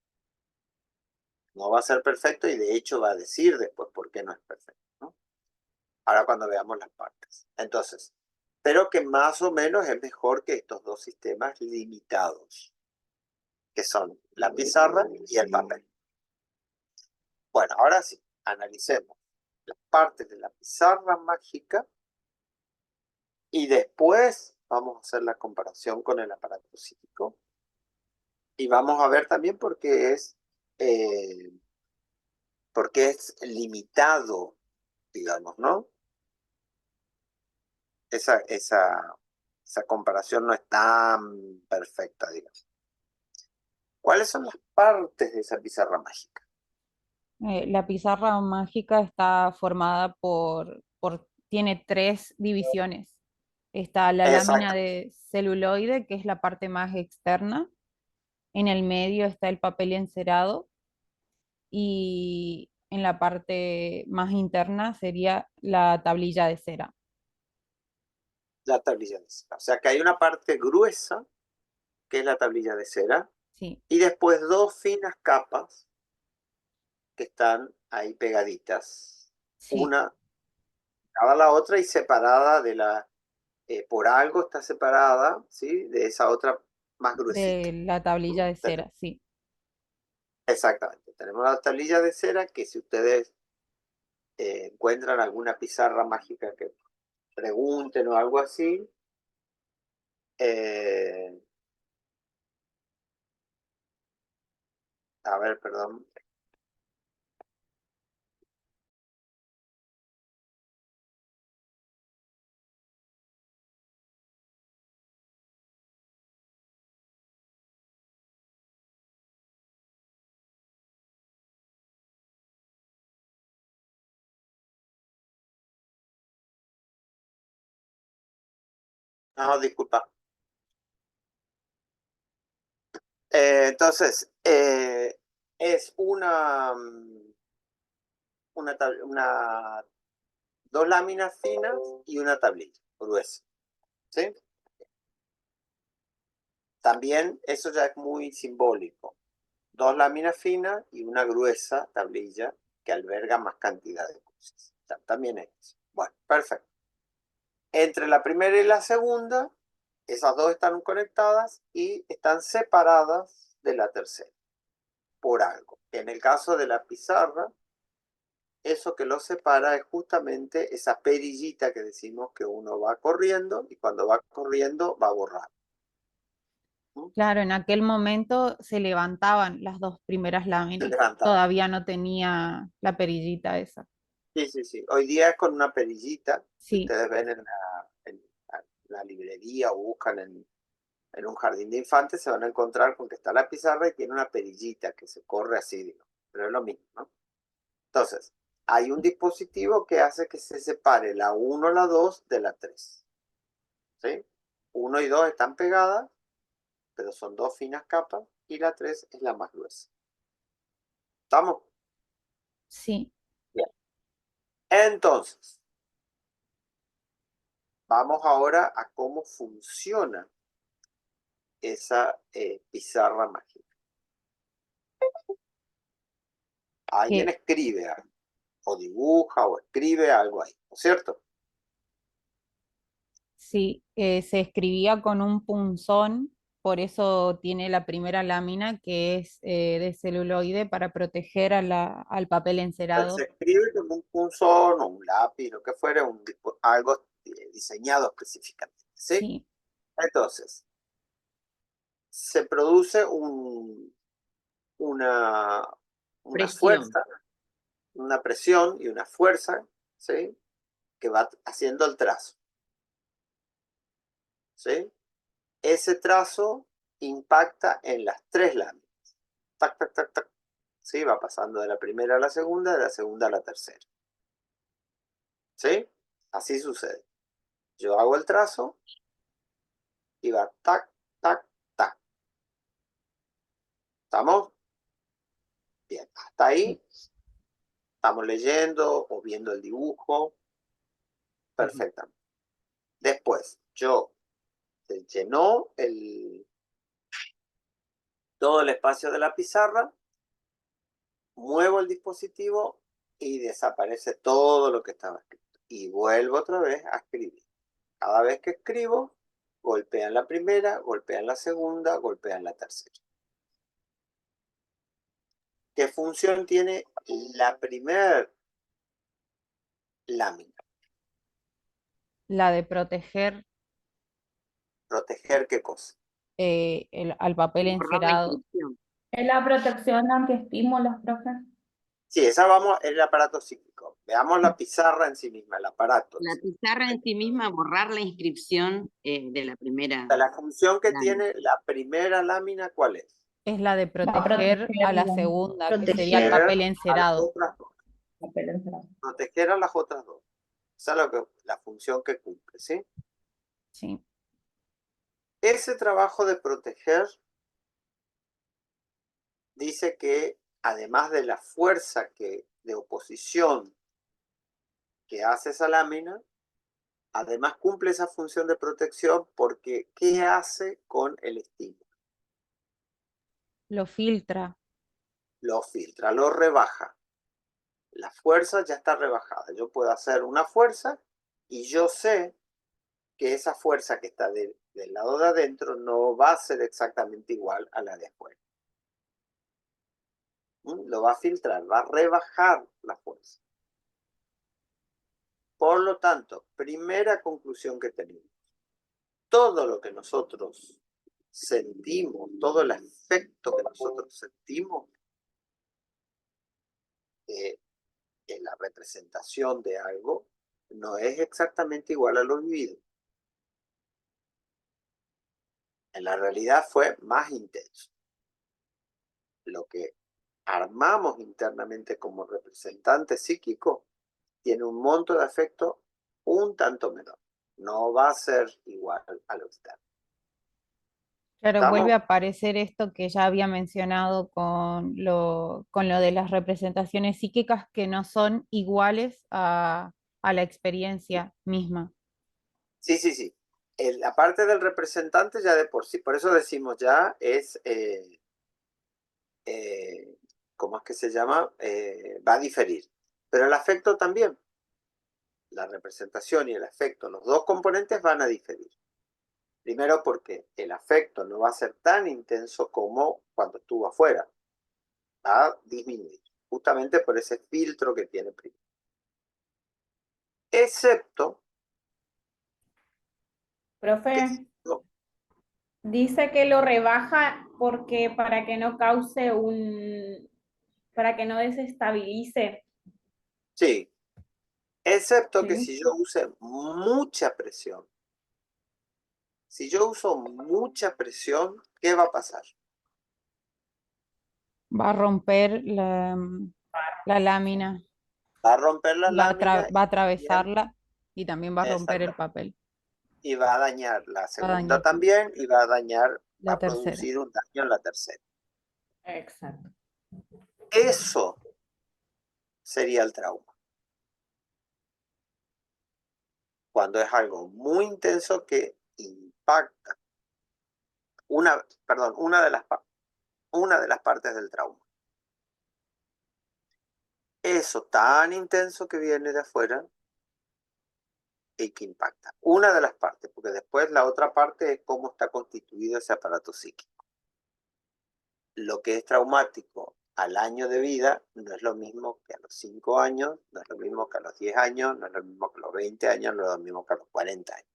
No va a ser perfecto y de hecho va a decir después por qué no es perfecto, ¿no? Ahora cuando veamos las partes. Entonces, pero que más o menos es mejor que estos dos sistemas limitados, que son la pizarra y el papel. Bueno, ahora sí, analicemos las partes de la pizarra mágica y después vamos a hacer la comparación con el aparato psíquico y vamos a ver también por qué es limitado, digamos, ¿no? Esa comparación no es tan perfecta, digamos. ¿Cuáles son las partes de esa pizarra mágica? La pizarra mágica está formada tiene tres divisiones. Está la lámina Exacto, de celuloide, que es la parte más externa. En el medio está el papel encerado y en la parte más interna sería la tablilla de cera. la tablilla de cera. O sea que hay una parte gruesa, que es la tablilla de cera, Sí, y después dos finas capas que están ahí pegaditas. sí, Una cada la otra y separada por algo está separada, ¿sí? De esa otra más gruesita. de la tablilla de Tenemos- cera, sí. Exactamente. Tenemos la tablilla de cera que si ustedes encuentran alguna pizarra mágica que pregunten o algo así, eh, a ver, perdón. No, disculpa. Entonces, es dos láminas finas y una tablilla gruesa, ¿sí? También eso ya es muy simbólico. 2 láminas finas y una gruesa tablilla que alberga más cantidad de cosas. También es eso. Bueno, perfecto. Entre la primera y la segunda, esas dos están conectadas y están separadas de la tercera por algo. En el caso de la pizarra, eso que lo separa es justamente esa perillita que decimos que uno va corriendo y cuando va corriendo va a borrar. Claro, en aquel momento se levantaban las dos primeras láminas. Todavía no tenía la perillita esa. Sí, sí, sí. Hoy día es con una perillita. Sí. Ustedes ven en la librería o buscan en un jardín de infantes, se van a encontrar con que está la pizarra y tiene una perillita que se corre así, digo. Pero es lo mismo, ¿no? Entonces, hay un dispositivo que hace que se separe la 1, la 2 de la 3. ¿Sí? 1 y 2 están pegadas, pero son dos finas capas, y la 3 es la más gruesa. ¿Estamos? Sí. Bien. Entonces, vamos ahora a cómo funciona esa pizarra mágica. Alguien escribe algo, o dibuja, o escribe algo ahí, ¿no es cierto? Sí, se escribía con un punzón, por eso tiene la primera lámina que es de celuloide para proteger al papel encerado. Se escribe con un punzón o un lápiz, lo que fuera, algo diseñado específicamente. ¿Sí? Sí. Entonces, se produce una fuerza, una presión y una fuerza, ¿sí? Que va haciendo el trazo. ¿Sí? Ese trazo impacta en las 3 láminas. Tac, tac, tac, tac. ¿Sí? Va pasando de la primera a la segunda, de la segunda a la tercera. ¿Sí? Así sucede. Yo hago el trazo y va tac, tac, tac. ¿Estamos? Bien, hasta ahí estamos leyendo o viendo el dibujo perfectamente. Después, yo se llenó todo el espacio de la pizarra, muevo el dispositivo y desaparece todo lo que estaba escrito. Y vuelvo otra vez a escribir. Cada vez que escribo, golpean la primera, golpean la segunda, golpean la tercera. ¿Qué función tiene la primera lámina? La de proteger ¿Proteger qué cosa? al papel encerado. Es la protección ante estímulos, profe. Sí, esa vamos, es el aparato psíquico. Veamos la pizarra en sí misma, el aparato. La pizarra en sí misma, borrar la inscripción de la primera. La función que tiene la primera lámina, ¿cuál es? Es la de proteger a la segunda, que sería el papel encerado. Proteger a las otras dos. Esa es la función que cumple, ¿sí? Sí. Ese trabajo de proteger dice que además de la fuerza de oposición que hace esa lámina, además cumple esa función de protección porque ¿qué hace con el estímulo? Lo filtra. Lo filtra, lo rebaja. La fuerza ya está rebajada. Yo puedo hacer una fuerza y yo sé que esa fuerza que está del lado de adentro no va a ser exactamente igual a la de afuera. Lo va a filtrar, va a rebajar la fuerza. Por lo tanto, primera conclusión que tenemos. Todo lo que nosotros sentimos, todo el efecto que nosotros sentimos en la representación de algo, no es exactamente igual a lo vivido. En la realidad fue más intenso. Lo que armamos internamente como representante psíquico tiene un monto de afecto un tanto menor. No va a ser igual a lo externo. Claro, vuelve a aparecer esto que ya había mencionado con lo de las representaciones psíquicas que no son iguales a la experiencia misma. Sí, sí, sí. La parte del representante ya de por sí, por eso decimos ya, es ¿cómo es que se llama? Va a diferir. Pero el afecto también. La representación y el afecto, los dos componentes van a diferir. Primero porque el afecto no va a ser tan intenso como cuando estuvo afuera. Va a disminuir, justamente por ese filtro que tiene primero. Excepto Profe, no, dice que lo rebaja porque para que no cause para que no desestabilice. sí, excepto que Sí. si yo use mucha presión. Si yo uso mucha presión, ¿qué va a pasar? Va a romper la lámina, Va a romper la lámina va a y también, atravesarla y también va a romper el exacto, papel, y va a dañar la va a segunda dañar también y va a dañar, va la a tercera. producir un daño en la tercera. Exacto. Eso sería el trauma. Cuando es algo muy intenso que impacta una de las partes del trauma. Eso tan intenso que viene de afuera y que impacta. Una de las partes, porque después la otra parte es cómo está constituido ese aparato psíquico. Lo que es traumático al año de vida no es lo mismo que a los 5 años, no es lo mismo que a los 10 años, no es lo mismo que a los 20 años, no es lo mismo que a los 40 años.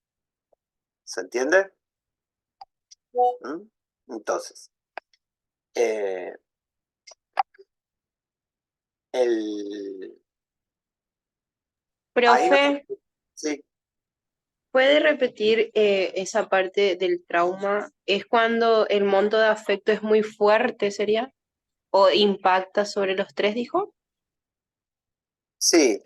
¿Se entiende? ¿Mm? Entonces, el... ahí no Profe, sí. ¿puede repetir esa parte del trauma? ¿Es cuando el monto de afecto es muy fuerte, sería? ¿O impacta sobre los tres, dijo? Sí,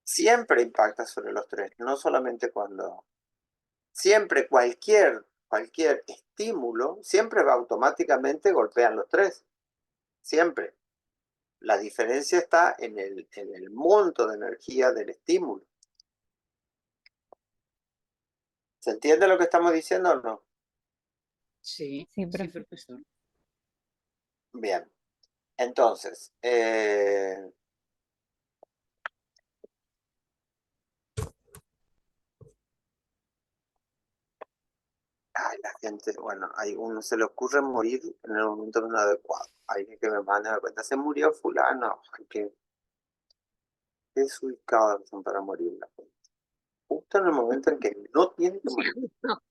siempre impacta sobre los tres, no solamente cuando... Siempre cualquier estímulo, siempre va automáticamente golpean los tres. Siempre. La diferencia está en el monto de energía del estímulo. ¿Se entiende lo que estamos diciendo o no? Sí, Sí, sí, profe. profesor. Bien. Entonces, ay, la gente, bueno, hay uno se le ocurre morir en el momento no adecuado. Alguien que me manda a cuenta, se murió fulano. Ay, qué desubicados son para morir la gente. Justo en el momento en que no tiene que morir. No,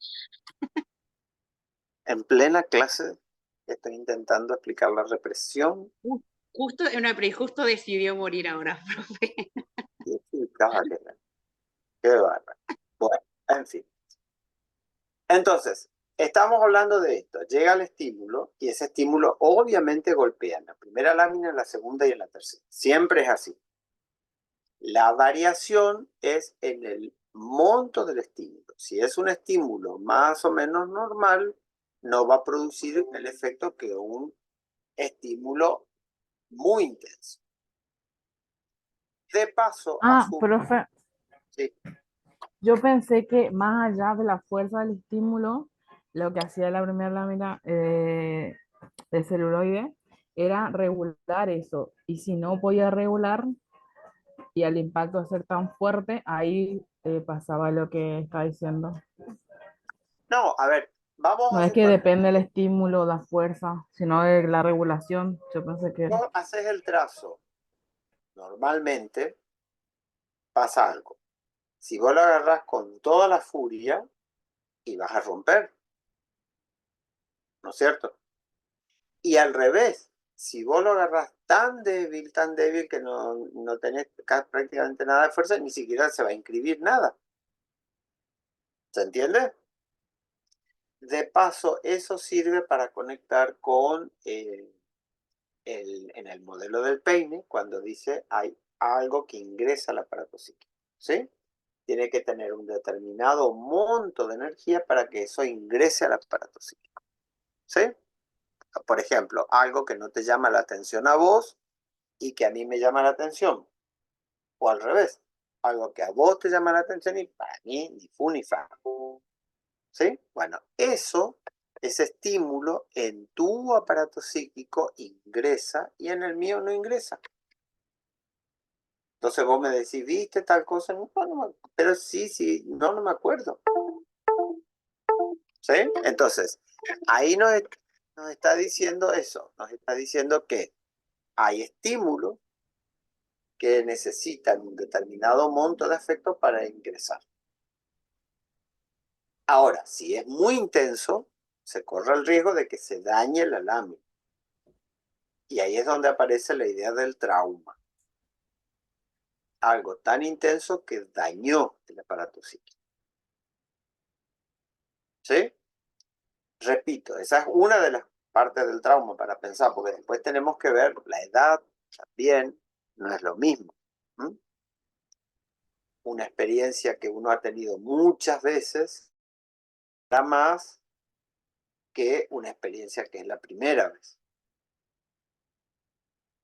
En plena clase estoy intentando explicar la represión. justo, justo decidió morir ahora, profe. Qué desubicada que era. Qué bárbaro. Bueno, en fin. Entonces, estamos hablando de esto. Llega el estímulo y ese estímulo obviamente golpea en la primera lámina, en la segunda y en la tercera. Siempre es así. La variación es en el monto del estímulo. Si es un estímulo más o menos normal, no va a producir el efecto que un estímulo muy intenso. De paso, Profe, sí, yo pensé que más allá de la fuerza del estímulo, lo que hacía la primera lámina de celuloide era regular eso. Y si no podía regular y al impacto ser tan fuerte, ahí pasaba lo que está diciendo. no, a ver, vamos No a es que suponer, depende del estímulo, la fuerza, sino de la regulación. Yo pensé que era. vos haces el trazo, normalmente pasa algo. Si vos lo agarrás con toda la furia y vas a romper, ¿no es cierto? Y al revés, si vos lo agarrás tan débil que no tenés prácticamente nada de fuerza, ni siquiera se va a inscribir nada. ¿Se entiende? De paso, eso sirve para conectar con en el modelo del peine, cuando dice hay algo que ingresa al aparato psíquico. ¿Sí? Tiene que tener un determinado monto de energía para que eso ingrese al aparato psíquico. ¿Sí? Por ejemplo, algo que no te llama la atención a vos y que a mí me llama la atención. O al revés, algo que a vos te llama la atención y para mí ni fu ni fa. ¿Sí? Bueno, ese estímulo en tu aparato psíquico ingresa y en el mío no ingresa. Entonces vos me decís, ¿viste tal cosa? No, pero sí, no me acuerdo. ¿Sí? Entonces, ahí nos está diciendo eso, nos está diciendo que hay estímulos que necesitan un determinado monto de afecto para ingresar. Ahora, si es muy intenso, se corre el riesgo de que se dañe la lámina. Y ahí es donde aparece la idea del trauma. Algo tan intenso que dañó el aparato psíquico. ¿Sí? Repito, esa es una de las partes del trauma para pensar, porque después tenemos que ver la edad también, no es lo mismo. Una experiencia que uno ha tenido muchas veces, da más que una experiencia que es la primera vez.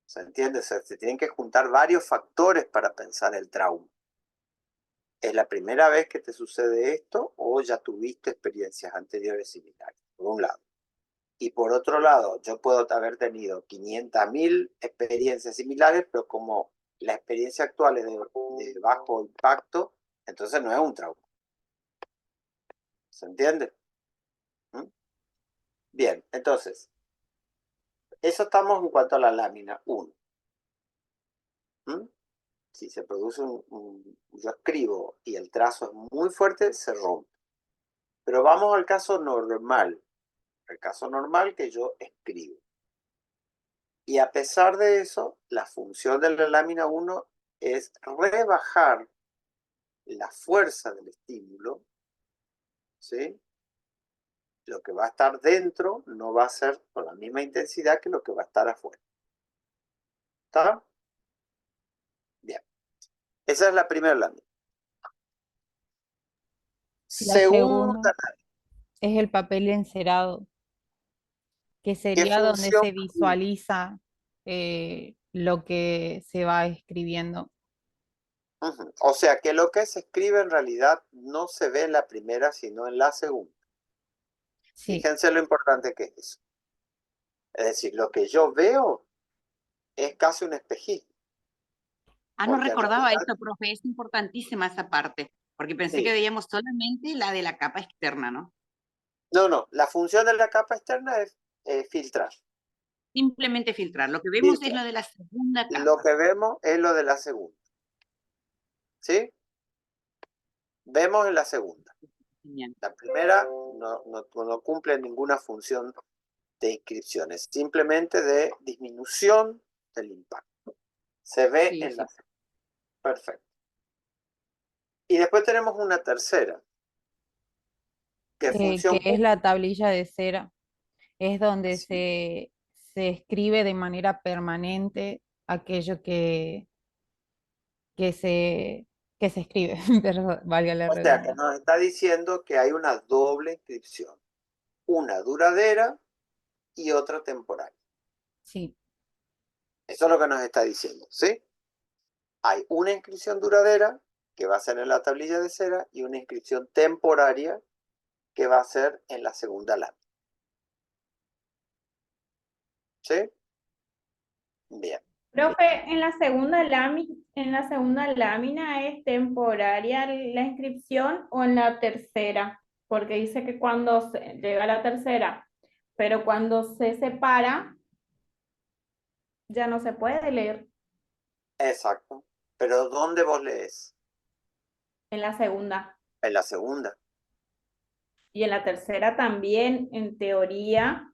¿Se entiende? O sea, se tienen que juntar varios factores para pensar el trauma. ¿Es la primera vez que te sucede esto o ya tuviste experiencias anteriores similares? Por un lado. Y por otro lado, yo puedo haber tenido 500.000 experiencias similares, pero como la experiencia actual es de bajo impacto, entonces no es un trauma. ¿Se entiende? Bien, entonces, eso estamos en cuanto a la lámina 1. Si se produce yo escribo y el trazo es muy fuerte, se rompe. Pero vamos al caso normal. El caso normal que yo escribo. Y a pesar de eso, la función de la lámina 1 es rebajar la fuerza del estímulo, ¿sí? Lo que va a estar dentro no va a ser con la misma intensidad que lo que va a estar afuera. ¿Está? Bien. Esa es la primera lámina. La Segunda segunda es el papel encerado, que ¿qué sería donde función? se visualiza lo que se va escribiendo. O sea que lo que se escribe en realidad no se ve en la primera, sino en la segunda. Sí. Fíjense lo importante que es eso. Es decir, lo que yo veo es casi un espejismo. No Porque en recordaba realidad, esto, profe, es importantísima esa parte, porque pensé sí. que veíamos solamente la de la capa externa, ¿no? No, la función de la capa externa es filtrar. Simplemente filtrar. Lo que vemos es Filtrar. lo de la segunda capa. Lo que vemos es lo de la segunda. ¿Sí? Vemos en la segunda. Bien. La primera no cumple ninguna función de inscripción, es simplemente de disminución del impacto. Se ve Sí, en sí. la segunda. Perfecto. Y después tenemos una tercera. ¿Qué función Que es la cumple? tablilla de cera. Es donde se escribe de manera permanente aquello que se, que se escribe, pero valga la O sea, que redundancia. nos está diciendo que hay una doble inscripción. Una duradera y otra temporal. Sí. Eso es lo que nos está diciendo, ¿sí? Hay una inscripción duradera que va a ser en la tablilla de cera y una inscripción temporaria que va a ser en la segunda lámina. ¿Sí? Bien. Profe, en la segunda lámina es temporaria la inscripción o en la tercera, porque dice que cuando llega a la tercera, pero cuando se separa ya no se puede leer Exacto. Pero ¿dónde vos lees? en la segunda. En la segunda. Y en la tercera también, en teoría,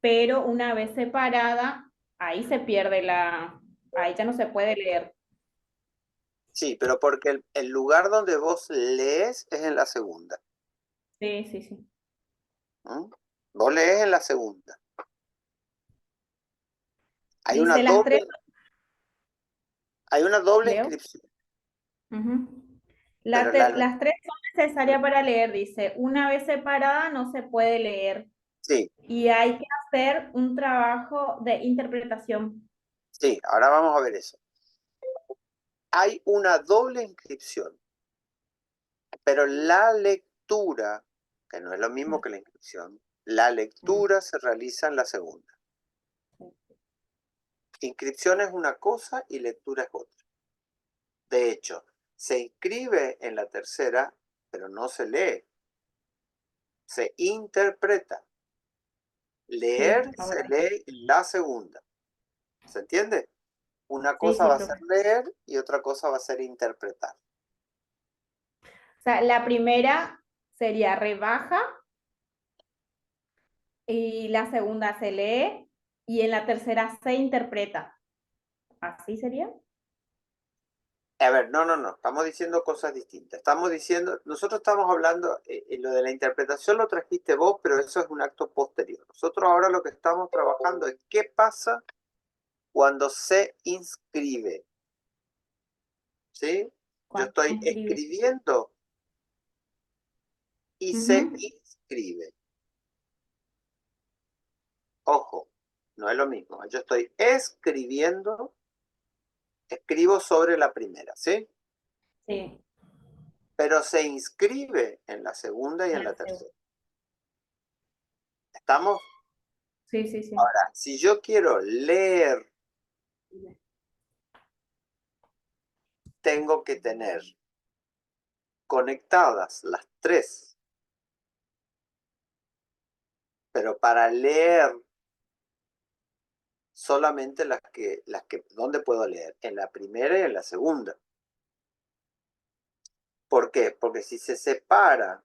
pero una vez separada, ahí se pierde ahí ya no se puede leer. Sí, pero porque el lugar donde vos lees es en la segunda. Sí. Vos lees en la segunda. Hay una Dice las tres. ¿Leo? inscripción. Las Pero tres son necesarias para leer, dice. Una vez separada no se puede leer. sí, Y hay que hacer un trabajo de interpretación. sí, ahora vamos a ver eso. Hay una doble inscripción, pero la lectura que no es lo mismo que la inscripción. La lectura se realiza en la segunda. Inscripción es una cosa y lectura es otra. De hecho, se inscribe en la tercera, pero no se lee. Se interpreta. Leer se lee en la segunda. ¿Se entiende? Una cosa va a ser leer y otra cosa va a ser interpretar. O sea, la primera sería rebaja y la segunda se lee y en la tercera se interpreta. ¿Así sería? A ver, no, estamos diciendo cosas distintas. Estamos diciendo, nosotros estamos hablando, lo de la interpretación lo trajiste vos, pero eso es un acto posterior. Nosotros ahora lo que estamos trabajando es qué pasa cuando se inscribe. ¿Sí? Yo estoy escribiendo y se inscribe. Ojo, no es lo mismo. Yo estoy escribiendo, escribo sobre la primera, ¿sí? Sí. Pero se inscribe en la segunda y en la tercera. ¿Estamos? Sí, sí, sí. Ahora, si yo quiero leer, tengo que tener conectadas las tres. Pero para leer, solamente ¿dónde puedo leer? En la primera y en la segunda. ¿Por qué? Porque si se separa,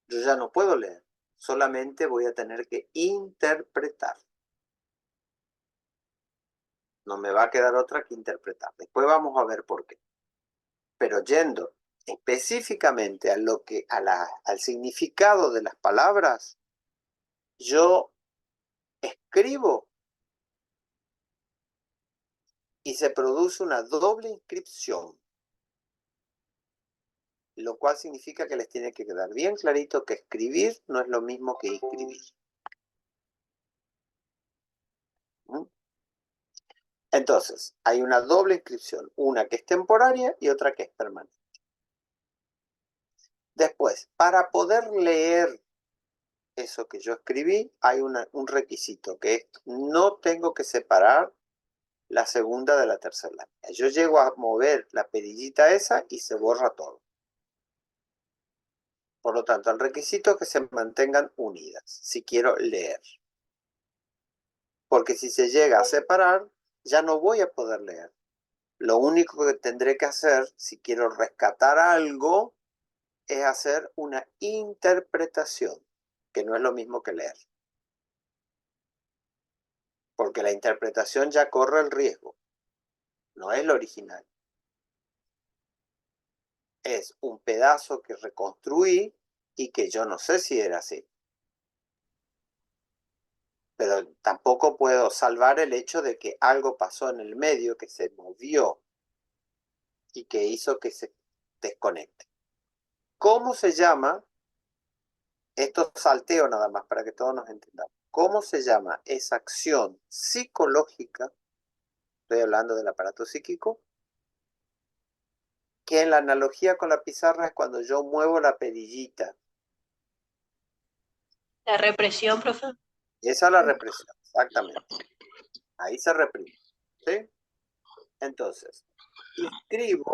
yo ya no puedo leer. Solamente voy a tener que interpretar. No me va a quedar otra que interpretar. Después vamos a ver por qué. Pero yendo específicamente a al significado de las palabras, yo escribo y se produce una doble inscripción. Lo cual significa que les tiene que quedar bien clarito que escribir no es lo mismo que inscribir. ¿Mm? Entonces, hay una doble inscripción, una que es temporaria y otra que es permanente. Después, para poder leer eso que yo escribí, hay un requisito, que es no tengo que separar la segunda de la tercera lámina. Yo llego a mover la perillita esa y se borra todo. Por lo tanto, el requisito es que se mantengan unidas, si quiero leer. Porque si se llega a separar, ya no voy a poder leer. Lo único que tendré que hacer, si quiero rescatar algo, es hacer una interpretación, que no es lo mismo que leer. Porque la interpretación ya corre el riesgo, no es lo original. Es un pedazo que reconstruí y que yo no sé si era así. Pero tampoco puedo salvar el hecho de que algo pasó en el medio, que se movió y que hizo que se desconecte. ¿Cómo se llama? Esto salteo nada más para que todos nos entendamos. ¿Cómo se llama esa acción psicológica? Estoy hablando del aparato psíquico. Que en la analogía con la pizarra es cuando yo muevo la perillita. La represión, profe. Esa es la represión, exactamente. Ahí se reprime. ¿Sí? Entonces, inscribo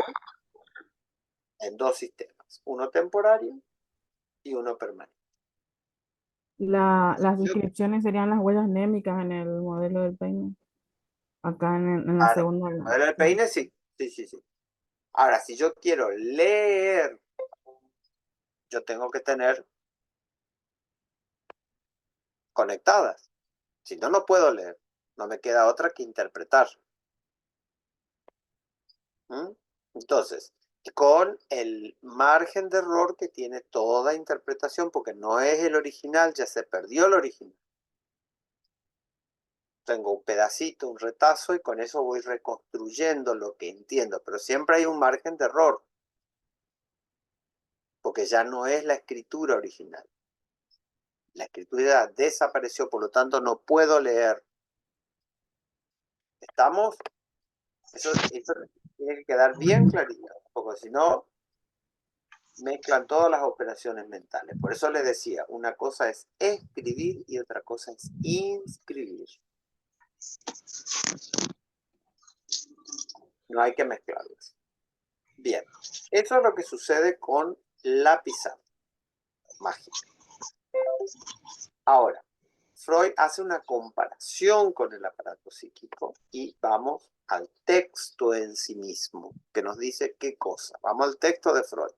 en dos sistemas. Uno temporario y uno permanente. Las inscripciones serían las huellas némicas en el modelo del peine. Acá en la segunda. El modelo del peine sí. Sí. Ahora, si yo quiero leer, yo tengo que tener conectadas. Si no, no puedo leer. No me queda otra que interpretar. ¿Mm? Entonces, con el margen de error que tiene toda interpretación, porque no es el original, ya se perdió el original. Tengo un pedacito, un retazo, y con eso voy reconstruyendo lo que entiendo, pero siempre hay un margen de error, porque ya no es la escritura original. La escritura desapareció, por lo tanto no puedo leer. ¿Estamos? Eso tiene que quedar bien clarito, porque si no, mezclan todas las operaciones mentales. Por eso les decía, una cosa es escribir y otra cosa es inscribir. No hay que mezclarlas. Bien, eso es lo que sucede con la pizarra mágica. Ahora, Freud hace una comparación con el aparato psíquico y vamos al texto en sí mismo, que nos dice qué cosa. Vamos al texto de Freud.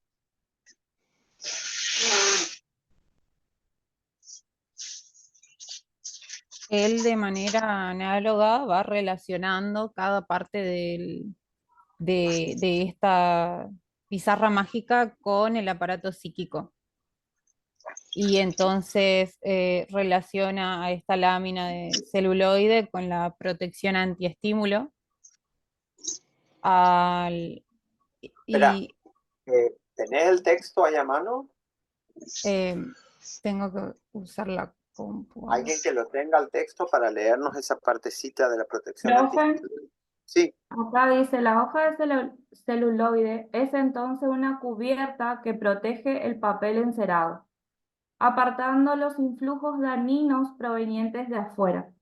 Él de manera análoga va relacionando cada parte de esta pizarra mágica con el aparato psíquico. Y entonces relaciona a esta lámina de celuloide con la protección antiestímulo. Espera, Y ¿tenés el texto ahí a mano? tengo que usar la compu. Alguien que lo tenga el texto para leernos esa partecita de la protección Profe, antiestímulo. Sí, acá dice, la hoja de celuloide es entonces una cubierta que protege el papel encerado, apartando los influjos dañinos provenientes de afuera.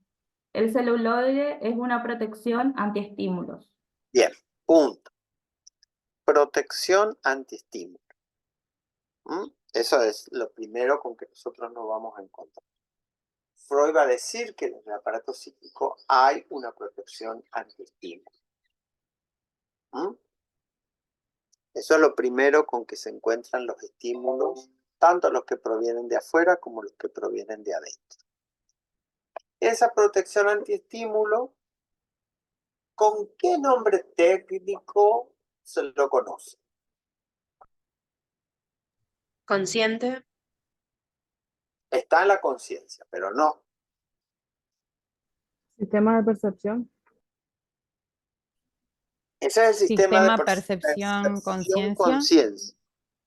El celuloide es una protección antiestímulos. bien, punto. Protección antiestímulo. Eso es lo primero con que nosotros nos vamos a encontrar. Freud va a decir que en el aparato psíquico hay una protección antiestímulo. Eso es lo primero con que se encuentran los estímulos, tanto los que provienen de afuera como los que provienen de adentro. Esa protección antiestímulo, ¿con qué nombre técnico se lo conoce? Consciente. Está en la conciencia, pero no. Sistema de percepción. Ese es el sistema de percepción, conciencia. conciencia.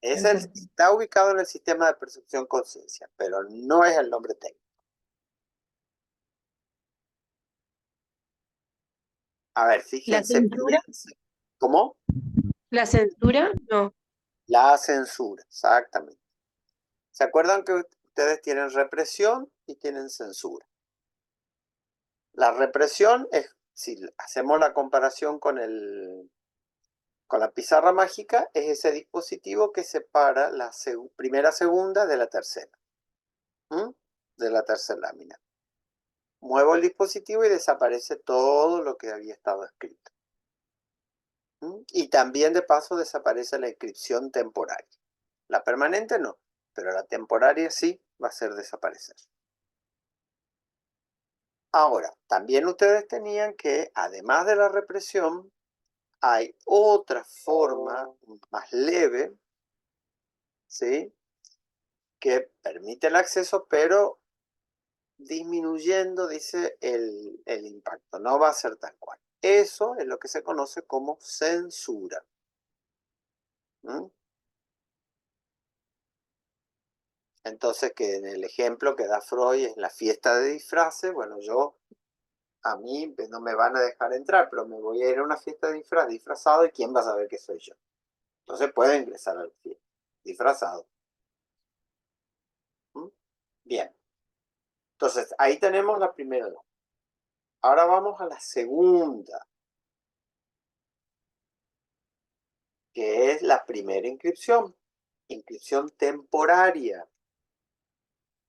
Está ubicado en el sistema de percepción conciencia, pero no es el nombre técnico. A ver, fíjense. ¿La censura? ¿Cómo? ¿La censura? No. La censura, exactamente. ¿Se acuerdan que ustedes tienen represión y tienen censura? La represión es, si hacemos la comparación con la pizarra mágica, es ese dispositivo que separa la primera segunda de la tercera. De la tercera lámina. Muevo el dispositivo y desaparece todo lo que había estado escrito. Y también de paso desaparece la inscripción temporaria. La permanente no, pero la temporaria sí va a hacer desaparecer. Ahora, también ustedes tenían que, además de la represión, hay otra forma más leve, ¿sí? Que permite el acceso, pero disminuyendo, dice, el impacto. No va a ser tal cual. Eso es lo que se conoce como censura. Entonces, que en el ejemplo que da Freud es la fiesta de disfraces, bueno, a mí no me van a dejar entrar, pero me voy a ir a una fiesta de disfrazado y ¿quién va a saber que soy yo? Entonces puede ingresar al fiesta, disfrazado. Bien. Entonces, ahí tenemos la primera. Ahora vamos a la segunda, que es la primera inscripción temporaria.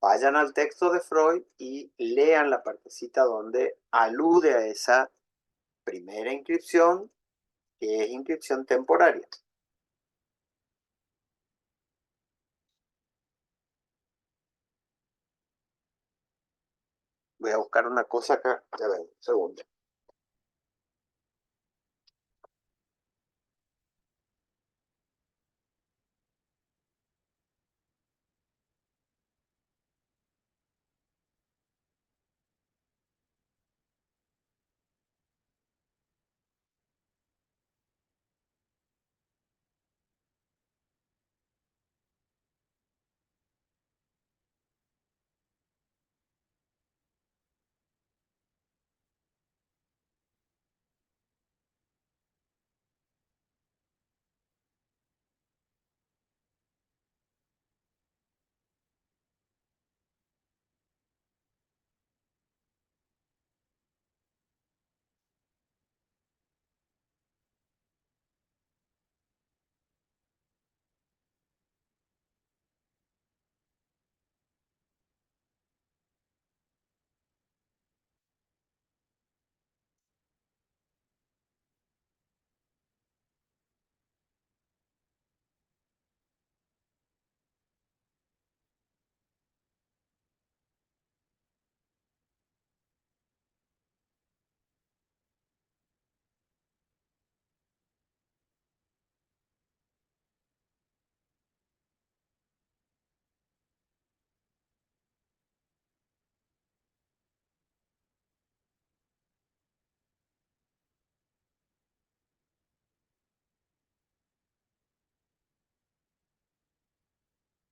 Vayan al texto de Freud y lean la partecita donde alude a esa primera inscripción, que es inscripción temporaria. Voy a buscar una cosa acá, ya ven, un segundo.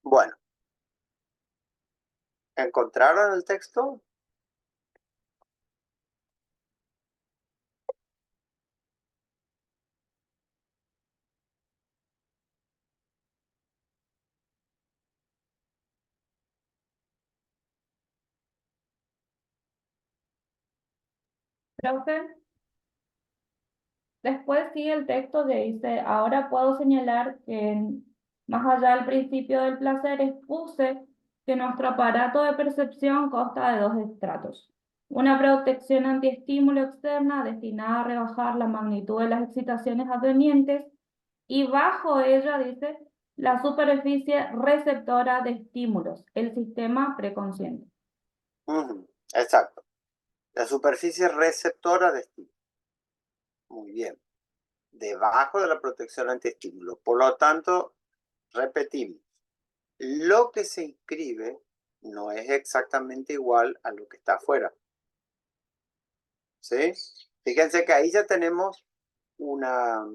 Bueno, ¿encontraron el texto? Profe, después sigue el texto que dice, ahora puedo señalar que más allá del principio del placer expuse que nuestro aparato de percepción consta de dos estratos. Una protección antiestímulo externa destinada a rebajar la magnitud de las excitaciones advenientes y bajo ella dice la superficie receptora de estímulos, el sistema preconsciente. Exacto. La superficie receptora de estímulo. Muy bien. Debajo de la protección antiestímulo. Por lo tanto, repetimos. Lo que se inscribe no es exactamente igual a lo que está afuera. ¿Sí? Fíjense que ahí ya tenemos una...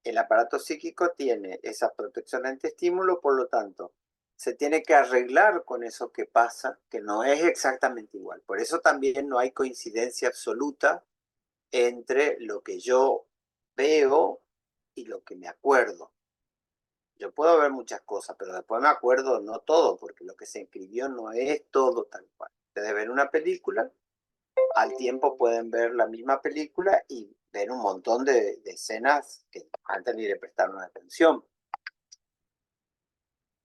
El aparato psíquico tiene esa protección antiestímulo, por lo tanto, se tiene que arreglar con eso que pasa, que no es exactamente igual. Por eso también no hay coincidencia absoluta entre lo que yo veo y lo que me acuerdo. Yo puedo ver muchas cosas, pero después me acuerdo no todo, porque lo que se escribió no es todo tal cual. Ustedes ven una película, al tiempo pueden ver la misma película y ver un montón de escenas que antes ni le prestaron atención.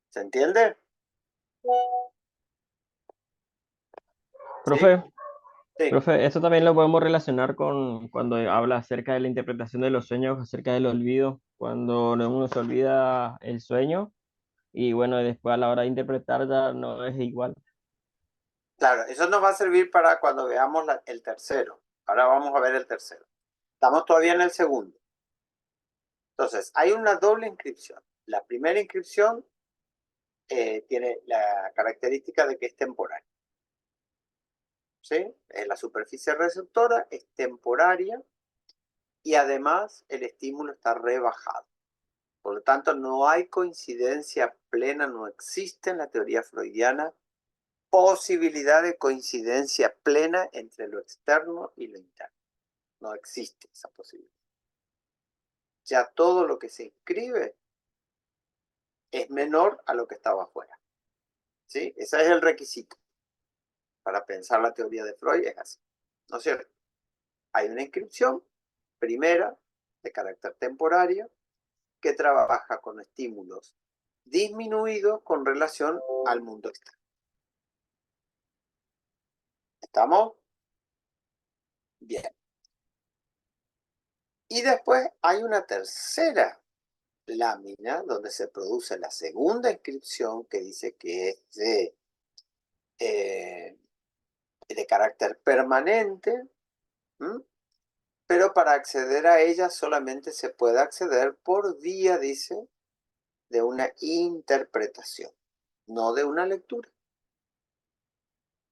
¿Se entiende? Profe, Sí. profe, esto también lo podemos relacionar con cuando habla acerca de la interpretación de los sueños, acerca del olvido, cuando uno se olvida el sueño y bueno, después a la hora de interpretar ya no es igual. Claro, eso nos va a servir para cuando veamos el tercero. Ahora vamos a ver el tercero. Estamos todavía en el segundo. Entonces, hay una doble inscripción. La primera inscripción tiene la característica de que es temporal. ¿Sí? La superficie receptora es temporaria y además el estímulo está rebajado. Por lo tanto, no hay coincidencia plena, no existe en la teoría freudiana posibilidad de coincidencia plena entre lo externo y lo interno. No existe esa posibilidad. Ya todo lo que se inscribe es menor a lo que estaba afuera. ¿Sí? Ese es el requisito. Para pensar la teoría de Freud es así. ¿No es cierto? Hay una inscripción primera de carácter temporario que trabaja con estímulos disminuidos con relación al mundo externo. ¿Estamos? Bien. Y después hay una tercera lámina donde se produce la segunda inscripción que dice que es de carácter permanente, ¿m? Pero para acceder a ella solamente se puede acceder por vía, dice, de una interpretación, no de una lectura.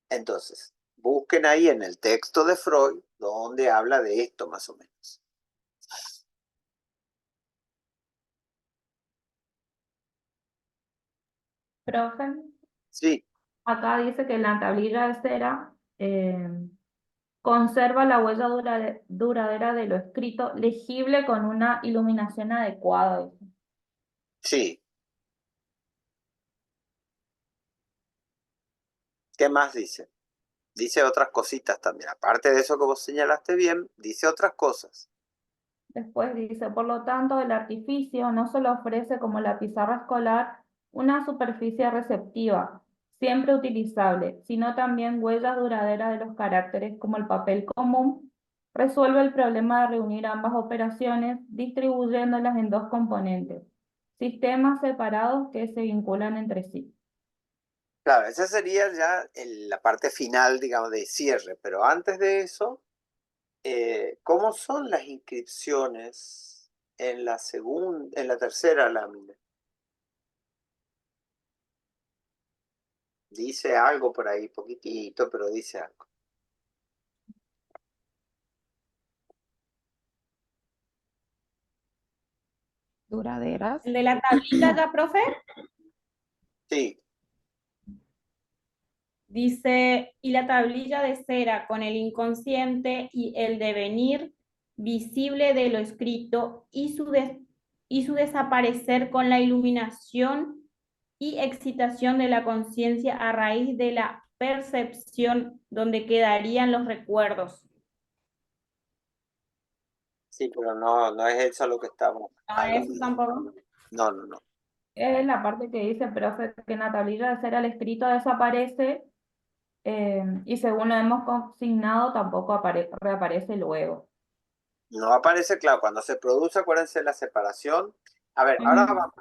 Entonces, busquen ahí en el texto de Freud donde habla de esto más o menos. Profe, Sí, acá dice que la tablilla de cera conserva la huella duradera de lo escrito, legible con una iluminación adecuada. sí. ¿Qué más dice? Dice otras cositas también. Aparte de eso que vos señalaste bien, dice otras cosas. Después dice, por lo tanto, el artificio no solo ofrece como la pizarra escolar una superficie receptiva, siempre utilizable, sino también huellas duraderas de los caracteres como el papel común, resuelve el problema de reunir ambas operaciones distribuyéndolas en dos componentes, sistemas separados que se vinculan entre sí. Claro, esa sería ya la parte final, digamos, de cierre. Pero antes de eso, ¿cómo son las inscripciones en la tercera lámina? Dice algo por ahí, poquitito, pero dice algo. Duraderas. ¿El de la tablita ya, profe? Sí, Dice, y la tablilla de cera con el inconsciente y el devenir visible de lo escrito y su desaparecer con la iluminación y excitación de la conciencia a raíz de la percepción donde quedarían los recuerdos. sí, pero no es eso lo que estamos Eso hablando. tampoco. No. Es la parte que dice, profe, que en la tablilla de cera el escrito desaparece y según lo hemos consignado tampoco reaparece luego. No aparece, claro, cuando se produce, acuérdense la separación. A ver, ahora vamos.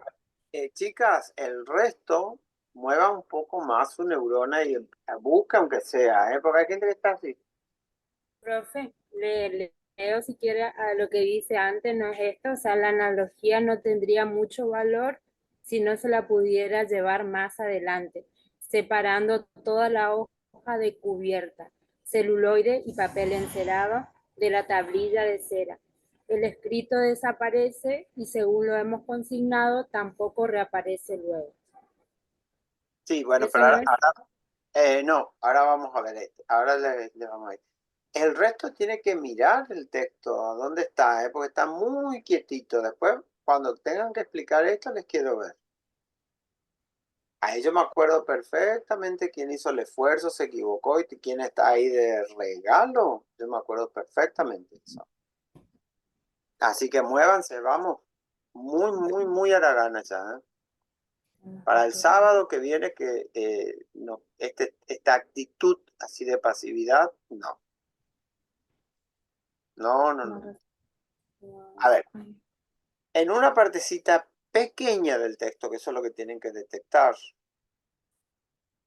Chicas, el resto, mueva un poco más su neurona y busca aunque sea, porque hay gente que está así. Profe, leo si quiere a lo que dice antes, no es esto, o sea, la analogía no tendría mucho valor si no se la pudiera llevar más adelante, separando toda la hoja de cubierta, celuloide y papel encerado de la tablilla de cera. El escrito desaparece y según lo hemos consignado, tampoco reaparece luego. Sí, bueno, Eso pero no es. no, ahora vamos a ver esto. Ahora le vamos a ver. El resto tiene que mirar el texto, dónde está, porque está muy quietito. Después, cuando tengan que explicar esto, les quiero ver. Ahí yo me acuerdo perfectamente quién hizo el esfuerzo, se equivocó y quién está ahí de regalo. Yo me acuerdo perfectamente de eso. Así que muévanse, vamos. Muy a la gana ya, ¿eh? Para el sábado que viene, que no, esta actitud así de pasividad, no. No. A ver, en una partecita pequeña del texto, que eso es lo que tienen que detectar,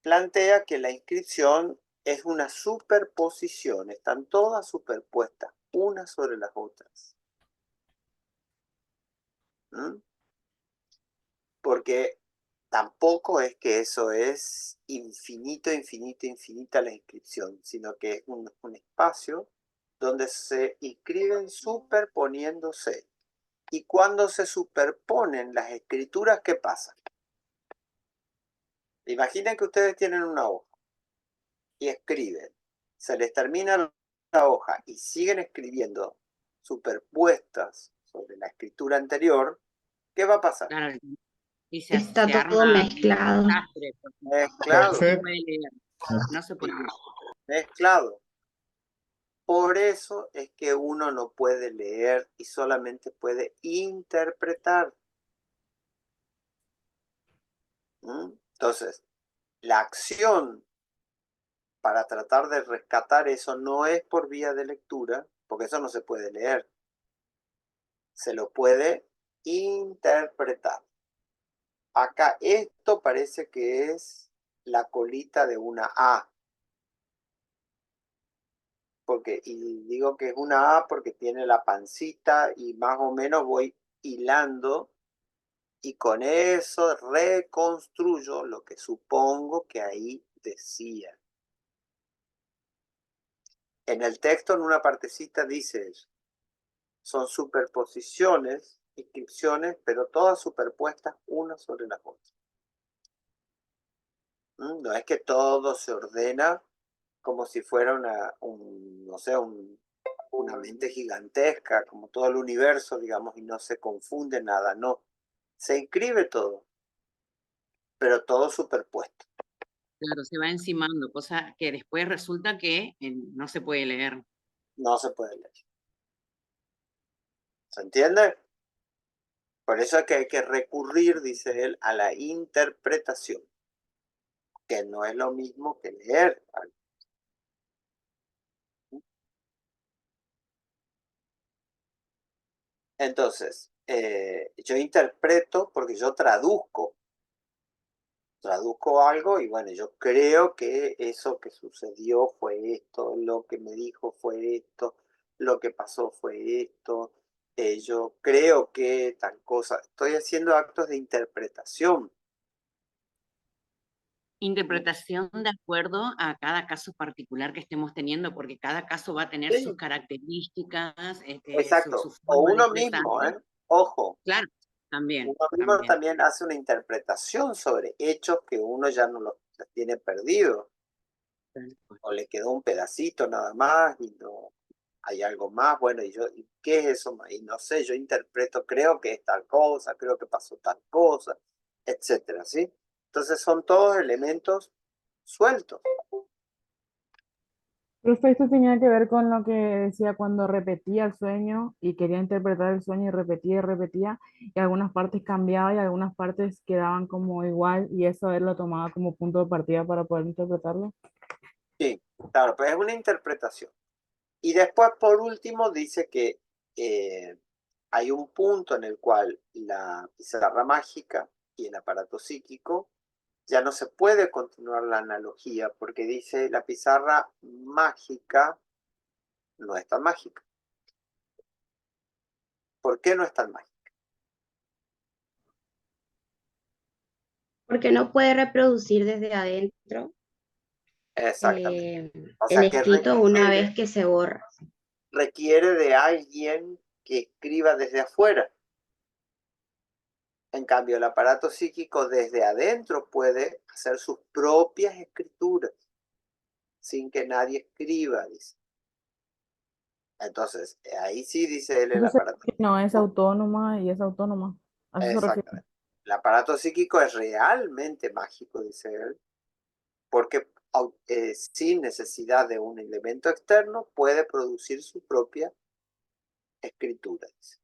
plantea que la inscripción es una superposición, están todas superpuestas, unas sobre las otras. Porque tampoco es que eso es infinita la inscripción, sino que es un espacio donde se inscriben superponiéndose. Y cuando se superponen las escrituras, ¿qué pasa? Imaginen que ustedes tienen una hoja y escriben. Se les termina la hoja y siguen escribiendo superpuestas sobre la escritura anterior, ¿qué va a pasar? Claro, y Está se todo arma mezclado. un desastre, porque Mezclado. no se puede leer, no se puede leer. Mezclado. Por eso es que uno no puede leer y solamente puede interpretar. Entonces, la acción para tratar de rescatar eso no es por vía de lectura, porque eso no se puede leer. Se lo puede interpretar. Acá esto parece que es la colita de una A. Y digo que es una A porque tiene la pancita y más o menos voy hilando y con eso reconstruyo lo que supongo que ahí decía. En el texto, en una partecita dice eso. Son superposiciones, inscripciones, pero todas superpuestas una sobre las otras. No es que todo se ordena como si fuera una mente gigantesca, como todo el universo, digamos, y no se confunde nada, no. Se inscribe todo, pero todo superpuesto. Claro, se va encimando, cosa que después resulta que no se puede leer. No se puede leer. ¿Se entiende? Por eso es que hay que recurrir, dice él, a la interpretación, que no es lo mismo que leer. Entonces, yo interpreto porque yo traduzco algo y bueno, yo creo que eso que sucedió fue esto, lo que me dijo fue esto, lo que pasó fue esto, yo creo que tal cosa. Estoy haciendo actos de interpretación. Interpretación de acuerdo a cada caso particular que estemos teniendo, porque cada caso va a tener sus características, Exacto, su o forma de uno mismo, expresarse. Ojo. Claro. También, Uno mismo también hace una interpretación sobre hechos que uno ya no los tiene perdidos. O le quedó un pedacito nada más y no hay algo más. Bueno, ¿y qué es eso? Y no sé, yo interpreto, creo que es tal cosa, creo que pasó tal cosa, etcétera, ¿sí? Entonces son todos elementos sueltos. Profe, esto tenía que ver con lo que decía cuando repetía el sueño y quería interpretar el sueño y repetía, y algunas partes cambiaba y algunas partes quedaban como igual, y eso él lo tomaba como punto de partida para poder interpretarlo. Sí, claro, pero es una interpretación. Y después, por último, dice que hay un punto en el cual la pizarra mágica y el aparato psíquico ya no se puede continuar la analogía, porque dice la pizarra mágica no es tan mágica. ¿Por qué no es tan mágica? Porque no puede reproducir desde adentro Exactamente. O el sea que escrito una vez que se borra. requiere de alguien que escriba desde afuera. En cambio, el aparato psíquico desde adentro puede hacer sus propias escrituras sin que nadie escriba, dice. Entonces, ahí sí dice él el Entonces, aparato. no es autónoma y es autónoma. A eso se refiere. Exactamente. El aparato psíquico es realmente mágico, dice él, porque sin necesidad de un elemento externo puede producir su propia escritura, dice.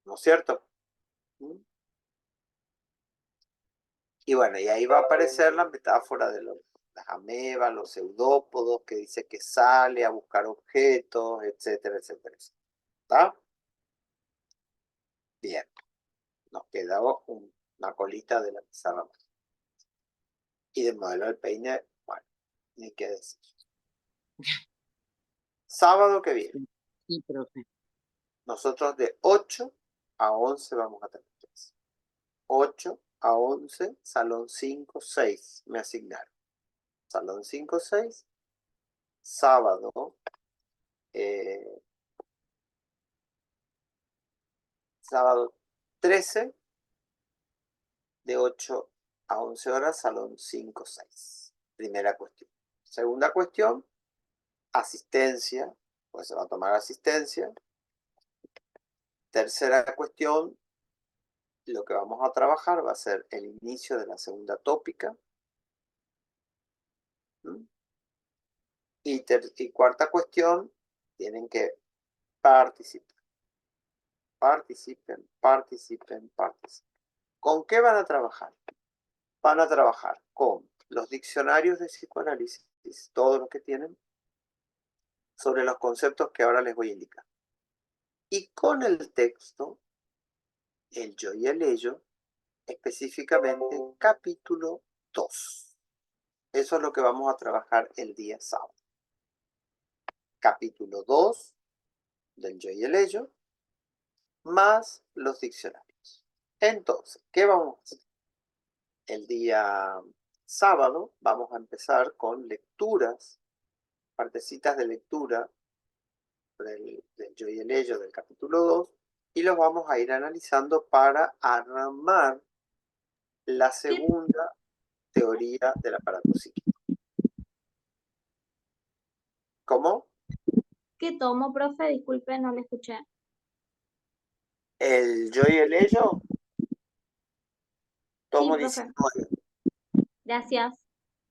¿No es cierto? ¿Mm? Y bueno, y ahí va a aparecer la metáfora de las amebas, los pseudópodos, que dice que sale a buscar objetos, etcétera, etcétera, etcétera. ¿Está? Bien. Nos queda una colita de la pizarra. Y del modelo del peine, bueno, ni qué decir. Sábado que viene. Sí, profe. Nosotros de 8 a 11 vamos a tener clase. 8 a 11, salón 5, 6 me asignaron. Salón 5, 6, sábado, sábado 13, de 8 a 11 horas, salón 5, 6. Primera cuestión. Segunda cuestión, asistencia, pues se va a tomar asistencia. Tercera cuestión, lo que vamos a trabajar va a ser el inicio de la segunda tópica. ¿Mm? Y cuarta cuestión, tienen que participar. Participen, participen, participen. ¿Con qué van a trabajar? Van a trabajar con los diccionarios de psicoanálisis, todos los que tienen, sobre los conceptos que ahora les voy a indicar. Y con el texto, el yo y el ello, específicamente capítulo 2. Eso es lo que vamos a trabajar el día sábado. Capítulo 2 del yo y el ello, más los diccionarios. Entonces, ¿qué vamos a hacer? El día sábado vamos a empezar con lecturas, partecitas de lectura del yo y el ello del capítulo 2, y los vamos a ir analizando para armar la segunda teoría del aparato psíquico. ¿Cómo? ¿Qué tomo, profe? Disculpe, no le escuché. El yo y el ello. Tomo Sí, profe. 19. Gracias.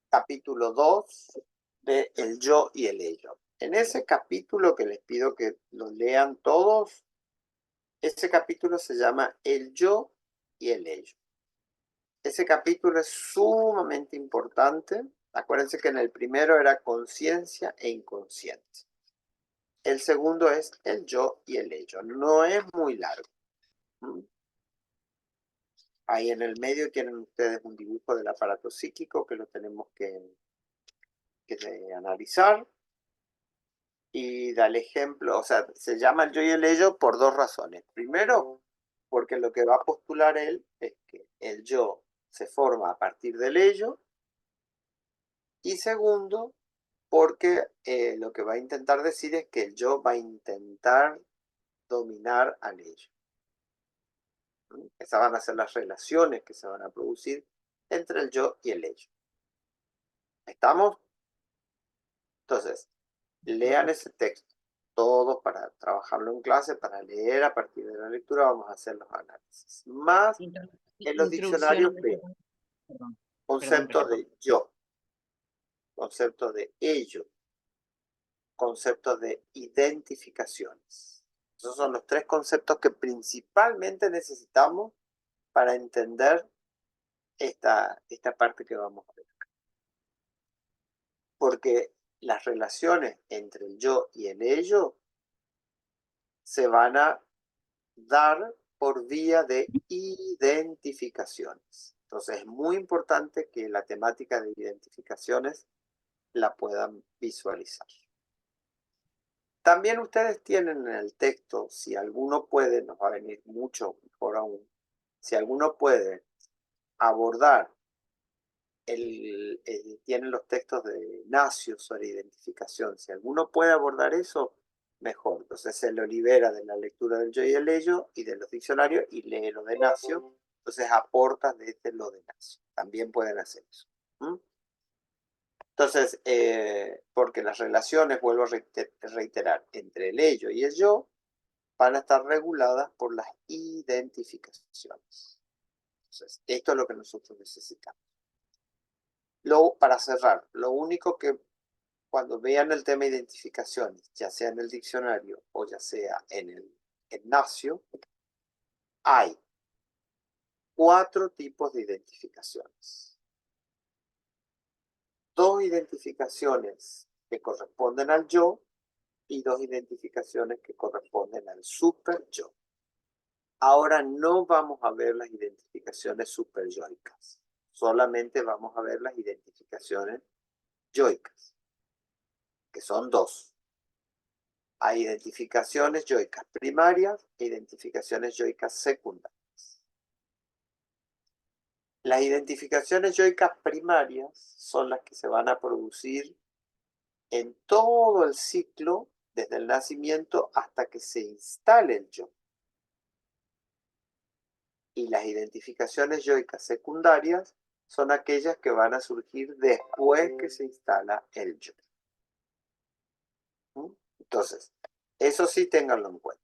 Capítulo 2 de El yo y el ello. En ese capítulo que les pido que lo lean todos, ese capítulo se llama El yo y el ello. Ese capítulo es sumamente importante. Acuérdense que en el primero era conciencia e inconsciente. El segundo es el yo y el ello. No es muy largo. Ahí en el medio tienen ustedes un dibujo del aparato psíquico que lo tenemos que analizar. Y da el ejemplo, o sea, se llama el yo y el ello por dos razones. Primero, porque lo que va a postular él es que el yo se forma a partir del ello. Y segundo, porque lo que va a intentar decir es que el yo va a intentar dominar al ello. Esas van a ser las relaciones que se van a producir entre el yo y el ello. ¿Estamos? Entonces, lean ese texto, todos para trabajarlo en clase, para leer a partir de la lectura, vamos a hacer los análisis. Más en los diccionarios vean concepto de yo, concepto de ello, concepto de identificaciones. Esos son los tres conceptos que principalmente necesitamos para entender esta parte que vamos a ver. Porque las relaciones entre el yo y el ello se van a dar por vía de identificaciones. Entonces es muy importante que la temática de identificaciones la puedan visualizar. También ustedes tienen en el texto, si alguno puede, nos va a venir mucho mejor aún, si alguno puede abordar, tienen los textos de Nacio sobre identificación, si alguno puede abordar eso, mejor. Entonces se lo libera de la lectura del yo y el ello y de los diccionarios y lee lo de Nacio, entonces aporta desde lo de Nacio. También pueden hacer eso. Entonces, porque las relaciones, vuelvo a reiterar, entre el ello y el yo, van a estar reguladas por las identificaciones. Entonces, esto es lo que nosotros necesitamos. Para cerrar, lo único que cuando vean el tema identificaciones, ya sea en el diccionario o ya sea en el Nacio, hay 4 tipos de identificaciones. 2 identificaciones que corresponden al yo y 2 identificaciones que corresponden al super yo. Ahora no vamos a ver las identificaciones superyoicas, solamente vamos a ver las identificaciones yoicas, que son 2. Hay identificaciones yoicas primarias e identificaciones yoicas secundarias. Las identificaciones yoicas primarias son las que se van a producir en todo el ciclo, desde el nacimiento hasta que se instale el yo. Y las identificaciones yoicas secundarias son aquellas que van a surgir después que se instala el yo. Entonces, eso sí ténganlo en cuenta.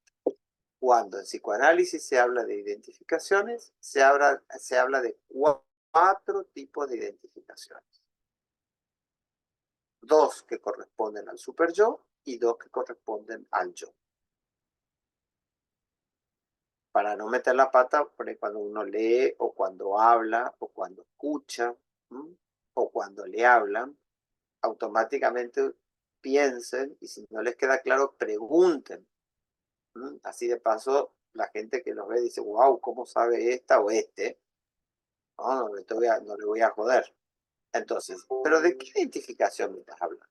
Cuando en psicoanálisis se habla de identificaciones, se habla de 4 tipos de identificaciones. 2 que corresponden al superyo y 2 que corresponden al yo. Para no meter la pata, cuando uno lee o cuando habla o cuando escucha o cuando le hablan, automáticamente piensen y si no les queda claro, pregunten. Así de paso, la gente que los ve dice, wow, ¿cómo sabe esta o este? No le voy a joder. Entonces, ¿pero de qué identificación me estás hablando?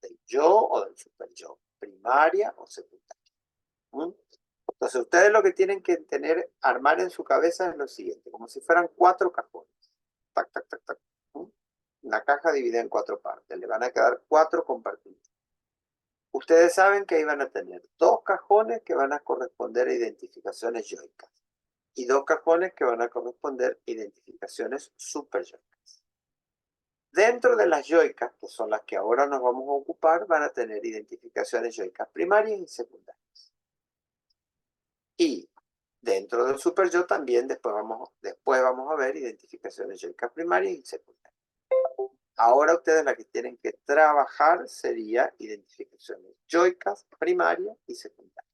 ¿Del yo o del superyo? ¿Primaria o secundaria? Entonces, ustedes lo que tienen que armar en su cabeza es lo siguiente, como si fueran 4 cajones. Tac, tac, tac, tac. Una caja dividida en 4 partes. Le van a quedar 4 compartimentos. Ustedes saben que ahí van a tener 2 cajones que van a corresponder a identificaciones yoicas y 2 cajones que van a corresponder a identificaciones superyoicas. Dentro de las yoicas, que son las que ahora nos vamos a ocupar, van a tener identificaciones yoicas primarias y secundarias. Y dentro del superyo también después vamos a ver identificaciones yoicas primarias y secundarias. Ahora ustedes la que tienen que trabajar sería identificaciones yoicas primarias y secundarias.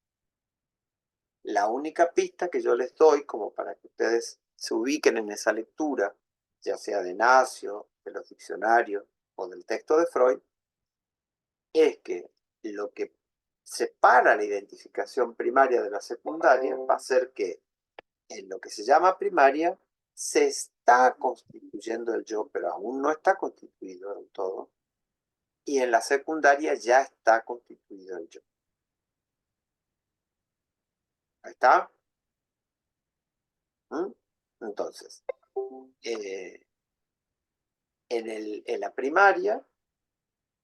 La única pista que yo les doy como para que ustedes se ubiquen en esa lectura, ya sea de Nacio, de los diccionarios o del texto de Freud, es que lo que separa la identificación primaria de la secundaria va a ser que en lo que se llama primaria se está constituyendo el yo, pero aún no está constituido del todo, y en la secundaria ya está constituido el yo. ¿Ahí está? Entonces, en la primaria,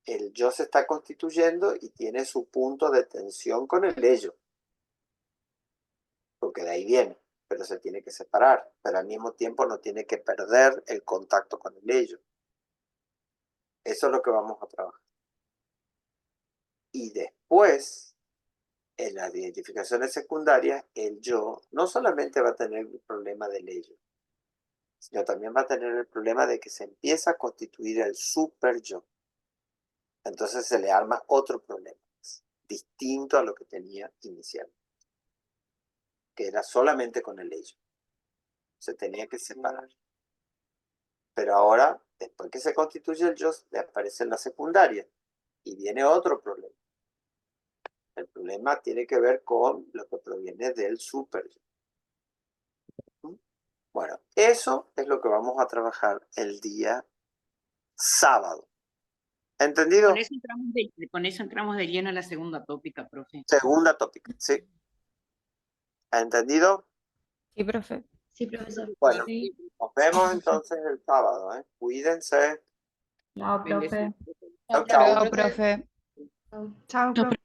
el yo se está constituyendo y tiene su punto de tensión con el ello, porque de ahí viene. pero se tiene que separar, pero al mismo tiempo no tiene que perder el contacto con el ello. Eso es lo que vamos a trabajar. Y después, en las identificaciones secundarias, el yo no solamente va a tener el problema del ello, sino también va a tener el problema de que se empieza a constituir el super yo. Entonces se le arma otro problema, distinto a lo que tenía inicialmente, que era solamente con el ello. Se tenía que separar. Pero ahora, después que se constituye el yo, le aparece la secundaria y viene otro problema. El problema tiene que ver con lo que proviene del super yo. Bueno, eso es lo que vamos a trabajar el día sábado. ¿Entendido? Con eso entramos de lleno en la segunda tópica, profe. Segunda tópica, sí. ¿Entendido? Sí, profe. Sí, profesor. Bueno, nos vemos entonces el sábado, ¿eh? Cuídense. Chao, profe. Chao, Chao, chao. profe. Chao, profe.